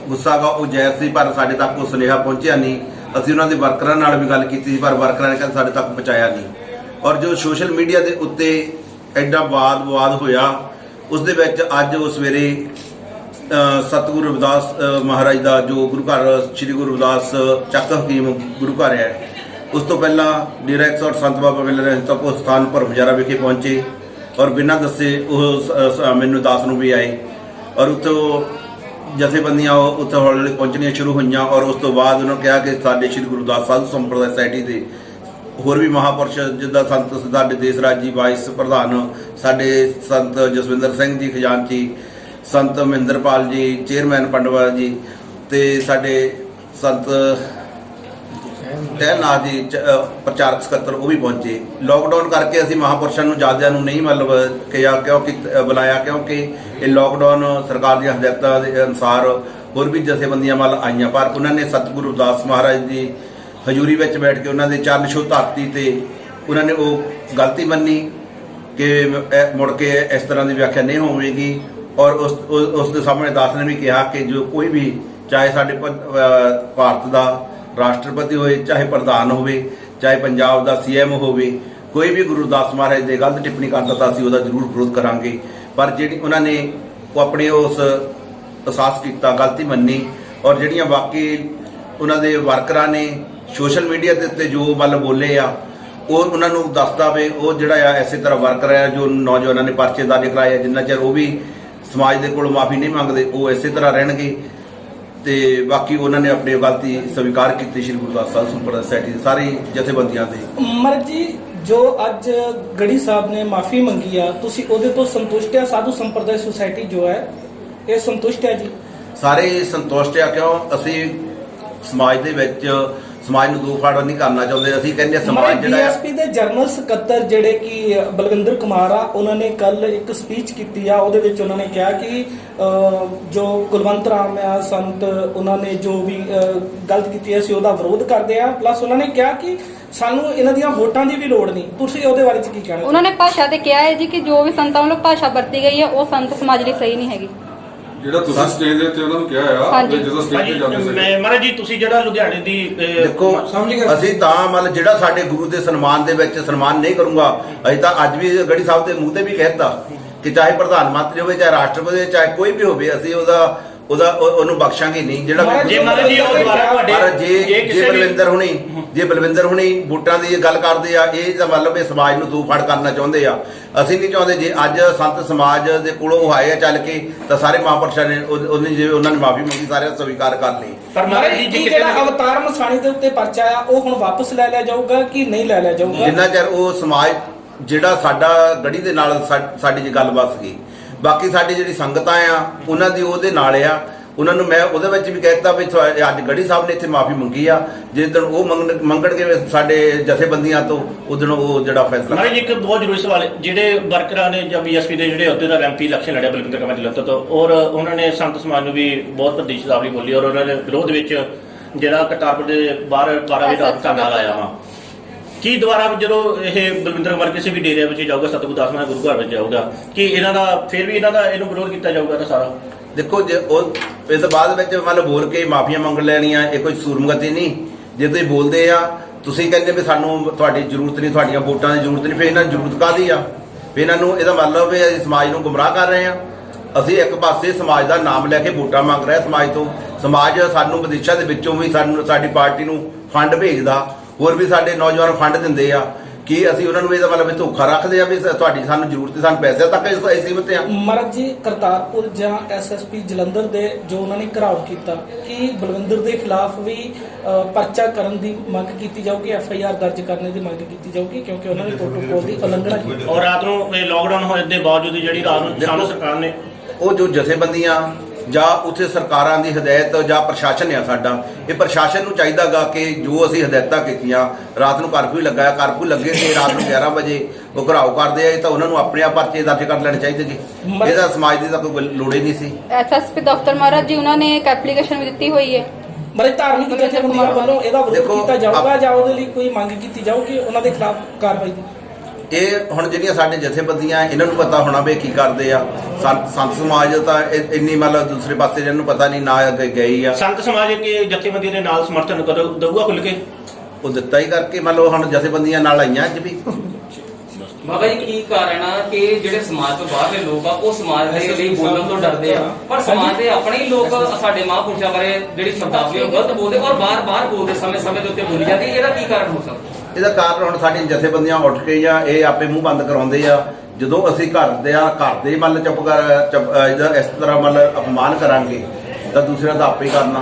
Speaker 7: गुस्सा गा वो जायज़ सी पर साडे तक वो सुनेहा पहुंचा नहीं ਅਸੀਂ ਉਹਨਾਂ ਦੇ ਵਰਕਰਾਂ ਨਾਲ ਵੀ ਗੱਲ ਕੀਤੀ ਸੀ, ਪਰ ਵਰਕਰਾਂ ਨੇ ਕਹਿੰਦੇ ਸਾਡੇ ਤੱਕ ਪਹੁੰਚਾਇਆ ਨਹੀਂ। ਔਰ ਜੋ ਸੋਸ਼ਲ ਮੀਡੀਆ ਦੇ ਉੱਤੇ ਐਡਾ ਵਾਦ ਹੋਇਆ, ਉਸ ਦੇ ਵਿੱਚ ਅੱਜ ਉਹ ਸਵੇਰੇ ਸਤਿਗੁਰੂ ਰਵਿਦਾਸ ਮਹਾਰਾਜ ਦਾ ਜੋ ਗੁਰੂ ਘਰ ਸ੍ਰੀ ਗੁਰੂ ਰਵਿਦਾਸ ਚੱਕ ਹਕੀਮ ਗੁਰੂ ਘਰ ਹੈ, ਉਸ ਤੋਂ ਪਹਿਲਾਂ ਡੇਰਾ 108 ਸੰਤ ਬਾਬਾ ਮਿਲਣ ਰਹੇ ਤੱਕ ਉਹ ਸਥਾਨ ਪਰ ਹਜ਼ਾਰਾ ਵਿਖੇ ਪਹੁੰਚੇ ਔਰ ਬਿਨਾਂ ਦੱਸੇ ਉਹ ਮੈਨੂੰ ਦਾਸ ਨੂੰ ਵੀ ਆਏ ਔਰ ਉੱਥੋਂ ਜਥੇਬੰਦੀਆਂ ਉੱਥੇ ਹੌਲੀ ਹੌਲੀ ਪਹੁੰਚਣੀਆਂ ਸ਼ੁਰੂ ਹੋਈਆਂ ਔਰ ਉਸ ਤੋਂ ਬਾਅਦ ਉਹਨਾਂ ਕਿਹਾ ਕਿ ਸਾਡੇ ਸ੍ਰੀ ਗੁਰੂ ਰਵਿਦਾਸ ਸਾਧੂ ਸੰਪਰਦਾ ਸੁਸਾਇਟੀ ਦੇ ਹੋਰ ਵੀ ਮਹਾਂਪੁਰਸ਼ ਜਿੱਦਾਂ ਸੰਤ ਸਾਡੇ ਦੇਸ ਰਾਜ ਜੀ ਵਾਈਸ ਪ੍ਰਧਾਨ, ਸਾਡੇ ਸੰਤ ਜਸਵਿੰਦਰ ਸਿੰਘ ਜੀ ਖਜ਼ਾਨਚੀ, ਸੰਤ ਮਹਿੰਦਰਪਾਲ ਜੀ ਚੇਅਰਮੈਨ ਪੰਡਵਾ ਜੀ ਤੇ ਸਾਡੇ ਸੰਤ ਤਹਿਨਾਥ ਜੀ ਪ੍ਰਚਾਰਕ ਸਕੱਤਰ ਉਹ ਵੀ ਪਹੁੰਚੇ। ਲੋਕਡਾਊਨ ਕਰਕੇ ਅਸੀਂ ਮਹਾਂਪੁਰਸ਼ਾਂ ਨੂੰ ਜ਼ਿਆਦਿਆਂ ਨੂੰ ਨਹੀਂ ਕਿਉਂਕਿ ਬੁਲਾਇਆ, ਕਿਉਂਕਿ ਇਹ ਲੋਕਡਾਊਨ ਸਰਕਾਰ ਦੀਆਂ ਹਦਾਇਤਾਂ ਦੇ ਅਨੁਸਾਰ ਹੋਰ ਵੀ ਜਥੇਬੰਦੀਆਂ ਵੱਲ ਆਈਆਂ, ਪਰ ਉਹਨਾਂ ਨੇ ਸਤਿਗੁਰੂ ਰਵਿਦਾਸ ਮਹਾਰਾਜ ਦੀ ਹਜ਼ੂਰੀ ਵਿੱਚ ਬੈਠ ਕੇ ਉਹਨਾਂ ਦੇ ਚਰਨ ਛੋਹ ਧਰਤੀ ਤੇ ਉਹਨਾਂ ਨੇ ਉਹ ਗਲਤੀ ਮੰਨੀ ਕਿ ਮੁੜ ਕੇ ਇਸ ਤਰ੍ਹਾਂ ਦੀ ਵਿਆਖਿਆ ਨਹੀਂ ਹੋਵੇਗੀ ਔਰ ਉਸ ਦੇ ਸਾਹਮਣੇ ਦਾਸ ਨੇ ਵੀ ਕਿਹਾ ਕਿ ਜੋ ਕੋਈ ਵੀ ਚਾਹੇ ਸਾਡੇ ਭਾਰਤ ਦਾ ਰਾਸ਼ਟਰਪਤੀ ਹੋਵੇ, ਚਾਹੇ ਪ੍ਰਧਾਨ ਹੋਵੇ, ਚਾਹੇ ਪੰਜਾਬ ਦਾ ਸੀਐਮ ਹੋਵੇ, ਕੋਈ ਵੀ ਗੁਰੂ ਰਵਿਦਾਸ ਮਹਾਰਾਜ ਦੇ ਗਲਤ ਟਿੱਪਣੀ ਕਰਦਾ ਤਾਂ ਅਸੀਂ ਉਹਦਾ ਜ਼ਰੂਰ ਵਿਰੋਧ ਕਰਾਂਗੇ। ਪਰ ਜਿਹੜੀ ਉਹਨਾਂ ਨੇ ਉਹ ਆਪਣੇ ਉਸ ਅਹਿਸਾਸ ਕੀਤਾ, ਗਲਤੀ ਮੰਨੀ ਔਰ ਜਿਹੜੀਆਂ ਬਾਕੀ ਉਹਨਾਂ ਦੇ ਵਰਕਰਾਂ ਨੇ ਸੋਸ਼ਲ ਮੀਡੀਆ ਦੇ ਉੱਤੇ ਜੋ ਮਤਲਬ ਬੋਲੇ ਆ ਉਹ ਉਹਨਾਂ ਨੂੰ ਦੱਸਦਾ ਵੇ ਉਹ ਜਿਹੜਾ ਆ ਇਸੇ ਤਰ੍ਹਾਂ ਵਰਕਰ ਆ ਜੋ ਨੌਜਵਾਨਾਂ ਨੇ ਪਰਚੇ ਦਰਜ ਕਰਾਏ ਆ, ਜਿੰਨਾ ਚਿਰ ਉਹ ਵੀ ਸਮਾਜ ਦੇ ਕੋਲ ਮਾਫੀ ਨਹੀਂ ਮੰਗਦੇ ਉਹ ਇਸੇ ਤਰ੍ਹਾਂ ਰਹਿਣਗੇ ਤੇ ਬਾਕੀ ਉਹਨਾਂ ਨੇ ਆਪਣੀ ਗਲਤੀ ਸਵੀਕਾਰ ਕੀਤੀ ਸ੍ਰੀ ਗੁਰੂ ਰਵਿਦਾਸ ਸਾਧੂ ਸੰਪਰਦਾ ਸੁਸਾਇਟੀ ਦੇ ਸਾਰੀ ਜਥੇਬੰਦੀਆਂ ਦੇ।
Speaker 9: ਮਹਾਰਾਜ ਜੀ ਜੋ ਅੱਜ ਗੜੀ ਸਾਹਿਬ ਨੇ ਮਾਫੀ ਮੰਗੀ ਆ, ਤੁਸੀਂ ਉਹਦੇ ਤੋਂ ਸੰਤੁਸ਼ਟ ਆ? ਸਾਧੂ ਸੰਪਰਦਾ ਸੁਸਾਇਟੀ ਜੋ ਹੈ ਇਹ ਸੰਤੁਸ਼ਟ ਹੈ ਜੀ?
Speaker 7: ਸਾਰੇ ਸੰਤੁਸ਼ਟ ਆ, ਕਿਉਂ ਅਸੀਂ ਸਮਾਜ ਦੇ ਵਿੱਚ ਸਮਾਜ ਨੂੰ ਦੋ ਫਾੜ ਨਹੀਂ ਕਰਨਾ ਚਾਹੁੰਦੇ। ਅਸੀਂ ਕਹਿੰਦੇ ਸਮਾਜ ਜਿਹੜਾ
Speaker 9: ਬੀਐਸਪੀ ਦੇ ਜਨਰਲ ਸਕੱਤਰ ਜਿਹੜੇ ਕਿ ਬਲਵਿੰਦਰ ਕੁਮਾਰ ਆ, ਉਹਨਾਂ ਨੇ ਕੱਲ ਇੱਕ ਸਪੀਚ ਕੀਤੀ ਆ, ਉਹਦੇ ਵਿੱਚ ਉਹਨਾਂ ਨੇ ਕਿਹਾ ਕਿ ਜੋ ਕੁਲਵੰਤ ਰਾਮ ਆ ਸੰਤ, ਉਹਨਾਂ ਨੇ ਜੋ ਵੀ ਗਲਤ ਕੀਤੀ ਅਸੀਂ ਉਹਦਾ ਵਿਰੋਧ ਕਰਦੇ ਆ। ਪਲੱਸ ਉਹਨਾਂ ਨੇ ਕਿਹਾ ਕਿ ਸਾਨੂੰ ਇਹਨਾਂ ਦੀਆਂ ਵੋਟਾਂ ਦੀ ਵੀ ਲੋੜ ਨਹੀਂ। ਤੁਸੀਂ ਉਹਦੇ ਬਾਰੇ ਚ ਕੀ ਕਹਿਣਾ?
Speaker 10: ਉਹਨਾਂ ਨੇ ਭਾਸ਼ਾ ਤੇ ਕਿਹਾ ਹੈ ਜੀ ਕਿ ਜੋ ਵੀ ਸੰਤਾਂ ਵੱਲੋਂ ਭਾਸ਼ਾ ਵਰਤੀ ਗਈ ਹੈ ਉਹ ਸੰਤ ਸਮਾਜ ਲਈ ਸਹੀ ਨਹੀਂ ਹੈਗੀ।
Speaker 11: ਜਿਹੜਾ ਤੁਸੀਂ ਸਟੇਜ ਦੇ ਉੱਤੇ ਉਹਨਾਂ ਨੂੰ ਕਿਹਾ ਆ ਜਦੋਂ ਸਟੇਜ ਤੇ ਜਾਂਦੇ ਸੀ
Speaker 2: ਮਹਾਰਾਜ ਜੀ ਤੁਸੀਂ ਜਿਹੜਾ ਲੁਧਿਆਣੇ ਦੀ
Speaker 7: ਦੇਖੋ ਅਸੀਂ ਤਾਂ ਮਤਲਬ ਜਿਹੜਾ ਸਾਡੇ ਗੁਰੂ ਦੇ ਸਨਮਾਨ ਦੇ ਵਿੱਚ ਸਨਮਾਨ ਨਹੀਂ ਕਰੂੰਗਾ, ਅਸੀਂ ਤਾਂ ਅੱਜ ਵੀ ਗੜੀ ਸਾਹਿਬ ਦੇ ਮੂੰਹ ਤੇ ਵੀ ਕਹਿਤਾ ਕਿ ਚਾਹੇ ਪ੍ਰਧਾਨ ਮੰਤਰੀ ਹੋਵੇ, ਚਾਹੇ ਰਾਸ਼ਟਰਪਤੀ ਹੋਵੇ, ਚਾਹੇ ਕੋਈ ਵੀ ਹੋਵੇ, ਅਸੀਂ ਉਹਨੂੰ ਬਖਸ਼ਾਂਗੇ ਨਹੀਂ। ਜਿਹੜਾ
Speaker 2: ਜੇ ਮਹਾਰਾਜ ਜੀ ਉਹ ਦੁਬਾਰਾ ਤੁਹਾਡੇ
Speaker 7: ਜੇ ਬਲਵਿੰਦਰ ਹੁਣੀ ਵੋਟਾਂ ਦੀ ਗੱਲ ਕਰਦੇ ਆ, ਇਹ ਤਾਂ ਮਤਲਬ ਇਹ ਸਮਾਜ ਨੂੰ ਦੋ ਫੜ ਕਰਨਾ ਚਾਹੁੰਦੇ ਆ। ਅਸੀਂ ਨਹੀਂ ਚਾਹੁੰਦੇ। ਜੇ ਅੱਜ ਸੰਤ ਸਮਾਜ ਦੇ ਕੋਲੋਂ ਉਹ ਆਏ ਆ ਚੱਲ ਕੇ ਤਾਂ ਸਾਰੇ ਮਹਾਂਪੁਰਸ਼ਾਂ ਨੇ ਉਹਨਾਂ ਨੇ ਮਾਫੀ ਮੰਗੀ, ਸਾਰਿਆਂ ਸਵੀਕਾਰ ਕਰ ਲਈ।
Speaker 9: ਪਰ ਮਹਾਰਾਜ ਜੀ ਜਿਹੜਾ ਅਵਤਾਰ ਮਸਾਣੀ ਦੇ ਉੱਤੇ ਪਰਚਾ ਆ ਉਹ ਹੁਣ ਵਾਪਸ ਲੈ ਲਿਆ ਜਾਊਗਾ ਕਿ ਨਹੀਂ ਲੈ ਲਿਆ ਜਾਊਗਾ?
Speaker 7: ਜਿੰਨਾ ਚਿਰ ਉਹ ਸਮਾਜ ਜਿਹੜਾ ਸਾਡਾ ਗੜੀ ਦੇ ਨਾਲ ਸਾਡੀ ਜੇ ਗੱਲਬਾਤ ਸੀਗੀ, ਬਾਕੀ ਸਾਡੀ ਜਿਹੜੀ ਸੰਗਤਾਂ ਆ ਉਹਨਾਂ ਦੀ ਉਹਦੇ ਨਾਲ ਆ। ਉਹਨਾਂ ਨੂੰ ਮੈਂ ਉਹਦੇ ਵਿੱਚ ਵੀ ਕਹਿ ਦਿੱਤਾ ਵੀ ਅੱਜ ਗੜੀ ਸਾਹਿਬ ਨੇ ਇੱਥੇ ਮਾਫੀ ਮੰਗੀ ਆ, ਜਿਸ ਦਿਨ ਉਹ ਮੰਗਣਗੇ ਸਾਡੇ ਜਥੇਬੰਦੀਆਂ ਤੋਂ ਉਦੋਂ ਉਹ ਜਿਹੜਾ ਫੈਸਲਾ।
Speaker 2: ਮਹਾਰਾਜ ਇੱਕ ਬਹੁਤ ਜ਼ਰੂਰੀ ਸਵਾਲ, ਜਿਹੜੇ ਵਰਕਰਾਂ ਨੇ ਜਾਂ ਬੀਐਸਪੀ ਦੇ ਜਿਹੜੇ ਅਹੁਦੇਦਾਰ ਐਮਪੀ ਇਲੈਕਸ਼ਨ ਲੜਿਆ ਬਲਵਿੰਦਰ ਕਮਾ ਜਲੰਧਰ ਤੋਂ, ਔਰ ਉਹਨਾਂ ਨੇ ਸੰਤ ਸਮਾਜ ਨੂੰ ਵੀ ਬਹੁਤ ਪ੍ਰਦੇਸ਼ ਸ਼ਬਦਾਵਲੀ ਬੋਲੀ ਔਰ ਉਹਨਾਂ ਦੇ ਵਿਰੋਧ ਵਿੱਚ ਜਿਹੜਾ ਕਰਤਾਰਪੁਰ ਦੇ ਬਾਹਰ 12 ਵਜੇ ਤੱਕ ਧਰਨਾ ਲਾਇਆ ਵਾ। ਕੀ ਦੁਬਾਰਾ ਜਦੋਂ ਇਹ ਬਲਵਿੰਦਰ ਕੁਮਾਰ ਕਿਸੇ ਵੀ ਡੇਰੇ ਵਿੱਚ ਜਾਊਗਾ, ਸਤਿਗੁਰੂ ਦਾਸ ਮਹਾਰਾਜ ਗੁਰੂ ਘਰ ਵਿੱਚ ਜਾਊਗਾ, ਕਿ ਇਹਨਾਂ ਦਾ ਫਿਰ ਵੀ ਇਹਨੂੰ ਵਿਰੋਧ ਕੀਤਾ ਜਾਊਗਾ? ਤਾਂ ਸਾਰਾ
Speaker 7: ਦੇਖੋ ਜੇ ਉਹ ਇਸ ਤੋਂ ਬਾਅਦ ਵਿੱਚ ਮਤਲਬ ਬੋਲ ਕੇ ਮਾਫੀਆਂ ਮੰਗ ਲੈਣੀਆਂ ਇਹ ਕੋਈ ਸੂਰਮਗਤੀ ਨਹੀਂ। ਜੇ ਤੁਸੀਂ ਬੋਲਦੇ ਆ, ਤੁਸੀਂ ਕਹਿੰਦੇ ਵੀ ਸਾਨੂੰ ਤੁਹਾਡੀ ਜ਼ਰੂਰਤ ਨਹੀਂ, ਤੁਹਾਡੀਆਂ ਵੋਟਾਂ ਦੀ ਜ਼ਰੂਰਤ ਨਹੀਂ, ਫਿਰ ਇਹਨਾਂ ਨੂੰ ਜ਼ਰੂਰਤ ਕਾਹਦੀ ਆ? ਫਿਰ ਇਹਨਾਂ ਨੂੰ ਇਹਦਾ ਮਤਲਬ ਵੀ ਅਸੀਂ ਸਮਾਜ ਨੂੰ ਗੁੰਮਰਾਹ ਕਰ ਰਹੇ ਆ। ਅਸੀਂ ਇੱਕ ਪਾਸੇ ਸਮਾਜ ਦਾ ਨਾਮ ਲੈ ਕੇ ਵੋਟਾਂ ਮੰਗ ਰਹੇ ਸਮਾਜ ਤੋਂ। ਸਮਾਜ ਸਾਨੂੰ ਵਿਦੇਸ਼ਾਂ ਦੇ ਵਿੱਚੋਂ ਵੀ ਸਾਡੀ ਪਾਰਟੀ ਨੂੰ ਫੰਡ ਭੇਜਦਾ, ਹੋਰ ਵੀ ਸਾਡੇ ਨੌਜਵਾਨ ਫੰਡ ਦਿੰਦੇ ਆ। ਕੀ ਅਸੀਂ ਉਹਨਾਂ ਨੂੰ ਇਹਦਾ ਮਤਲਬ ਧੋਖਾ ਰੱਖਦੇ ਆ ਵੀ ਤੁਹਾਡੀ ਸਾਨੂੰ ਜ਼ਰੂਰਤ ਹੈ, ਸਾਨੂੰ ਪੈਸੇ ਤੱਕ ਸੀਮਿਤ ਆ?
Speaker 9: ਮਹਾਰਾਜ ਜੀ ਕਰਤਾਰਪੁਰ ਜਾਂ ਐਸਐਸਪੀ ਜਲੰਧਰ ਦੇ ਜੋ ਉਹਨਾਂ ਨੇ ਘਿਰਾਓ ਕੀਤਾ, ਕਿ ਬਲਵਿੰਦਰ ਦੇ ਖਿਲਾਫ ਵੀ ਪਰਚਾ ਕਰਨ ਦੀ ਮੰਗ ਕੀਤੀ ਜਾਊਗੀ, ਐਫਆਈਆਰ ਦਰਜ ਕਰਨ ਦੀ ਮੰਗ ਕੀਤੀ ਜਾਊਗੀ, ਕਿਉਂਕਿ ਉਹਨਾਂ ਨੇ ਪ੍ਰੋਟੋਕੋਲ ਦੀ ਉਲੰਘਣਾ ਕੀਤੀ?
Speaker 2: ਔਰ ਰਾਤ ਨੂੰ ਲੋਕਡਾਊਨ ਹੋਣ ਦੇ ਬਾਵਜੂਦ ਜਿਹੜੀ ਰਾਤ ਨੂੰ ਸਾਨੂੰ ਸਰਕਾਰ ਨੇ
Speaker 7: ਉਹ ਜੋ ਜਥੇਬੰਦੀਆਂ ਜਾਂ ਉੱਥੇ ਸਰਕਾਰਾਂ ਦੀ ਹਦਾਇਤ ਜਾਂ ਪ੍ਰਸ਼ਾਸਨ ਆ ਸਾਡਾ, ਇਹ ਪ੍ਰਸ਼ਾਸਨ ਨੂੰ ਚਾਹੀਦਾਗਾ ਕਿ ਜੋ ਅਸੀਂ ਹਦਾਇਤਾਂ ਕੀਤੀਆਂ, ਰਾਤ ਨੂੰ ਕਰਫਿਊ ਲੱਗਾ, ਕਰਫਿਊ ਲੱਗੇ ਤੇ ਰਾਤ ਨੂੰ 11 ਵਜੇ ਉਹ ਘਰਾਓ ਕਰਦੇ ਆ, ਤਾਂ ਉਹਨਾਂ ਨੂੰ ਆਪਣੇ ਆਪ ਪਰਚੇ ਦਰਜ ਕਰ ਲੈਣੇ ਚਾਹੀਦੇ ਜੀ। ਇਹਦਾ ਸਮਾਜ ਦੀ ਤਾਂ ਕੋਈ ਲੋੜ ਹੀ ਨਹੀਂ ਸੀ।
Speaker 10: ਐਸਐਸਪੀ ਦਫ਼ਤਰ ਮਹਾਰਾਜ ਜੀ ਉਹਨਾਂ ਨੇ ਇੱਕ ਐਪਲੀਕੇਸ਼ਨ ਵੀ ਦਿੱਤੀ ਹੋਈ ਹੈ।
Speaker 9: ਮਹਾਰਾਜ ਧਾਰਮਿਕ ਜਥੇਬੰਦੀਆਂ ਵੱਲੋਂ ਇਹਦਾ ਵਿਰੋਧ ਕੀਤਾ ਜਾਊਗਾ ਜਾਂ ਉਹਦੇ ਲਈ ਕੋਈ ਮੰਗ ਕੀਤੀ ਜਾਊਗੀ ਉਹਨਾਂ ਦੇ ਖਿਲਾਫ ਕਾਰਵਾਈ ਦੀ?
Speaker 7: ਇਹ ਹੁਣ ਜਿਹੜੀਆਂ ਸਾਡੇ ਜਥੇਬੰਦੀਆਂ ਇਹਨਾਂ ਨੂੰ ਪਤਾ ਹੋਣਾ ਵੀ ਕੀ ਕਰਦੇ ਆ। ਸੰਤ ਸਮਾਜ ਤਾਂ ਇੰਨੀ ਮਤਲਬ ਦੂਸਰੇ ਪਾਸੇ ਇਹਨਾਂ ਨੂੰ ਪਤਾ ਨਹੀਂ ਨਾ ਅੱਗੇ ਗਈ ਆ।
Speaker 12: ਸੰਤ ਸਮਾਜ ਕੇ ਜਥੇਬੰਦੀਆਂ ਦੇ ਨਾਲ ਸਮਰਥਨ ਕਦੋਂ ਦਊਗਾ ਖੁੱਲ ਕੇ?
Speaker 7: ਉਹ ਦਿੱਤਾ ਹੀ ਕਰਕੇ ਮੰਨ ਲਓ ਹੁਣ ਜਥੇਬੰਦੀਆਂ ਨਾਲ ਆਈਆਂ ਅੱਜ ਵੀ।
Speaker 13: ਬਾਬਾ ਜੀ ਕੀ ਕਾਰਨ ਆ ਕਿ ਜਿਹੜੇ ਸਮਾਜ ਤੋਂ ਬਾਹਰ ਦੇ ਲੋਕ ਆ ਉਹ ਸਮਾਜ ਦੇ ਲਈ ਬੋਲਣ ਤੋਂ ਡਰਦੇ ਆ, ਪਰ ਸਮਾਜ ਦੇ ਆਪਣੇ ਹੀ ਲੋਕ ਸਾਡੇ ਮਹਾਂਪੁਰਸ਼ਾਂ ਬਾਰੇ ਜਿਹੜੀ ਸ਼ਬਦਾਵਲੀ ਉਹ ਗਲਤ ਬੋਲਦੇ ਔਰ ਬਾਰ-ਬਾਰ ਬੋਲਦੇ ਸਮੇਂ ਦੇ ਉੱਤੇ ਬੋਲੀ ਜਾਂਦੀ। ਇਹਦਾ ਕੀ ਕਾਰਨ ਹੋ ਸਕਦਾ?
Speaker 7: ਇਹਦਾ ਕਾਰਨ ਹੁਣ ਸਾਡੀਆਂ ਜਥੇਬੰਦੀਆਂ ਉੱਠ ਕੇ ਜਾਂ ਇਹ ਆਪੇ ਮੂੰਹ ਬੰਦ ਕਰਾਉਂਦੇ ਆ। ਜਦੋਂ ਅਸੀਂ ਘਰ ਦੇ ਮਤਲਬ ਇਹਦਾ ਇਸ ਤਰ੍ਹਾਂ ਮਤਲਬ ਅਪਮਾਨ ਕਰਾਂਗੇ ਤਾਂ ਦੂਸਰਿਆਂ ਦਾ ਆਪੇ ਕਰਨਾ।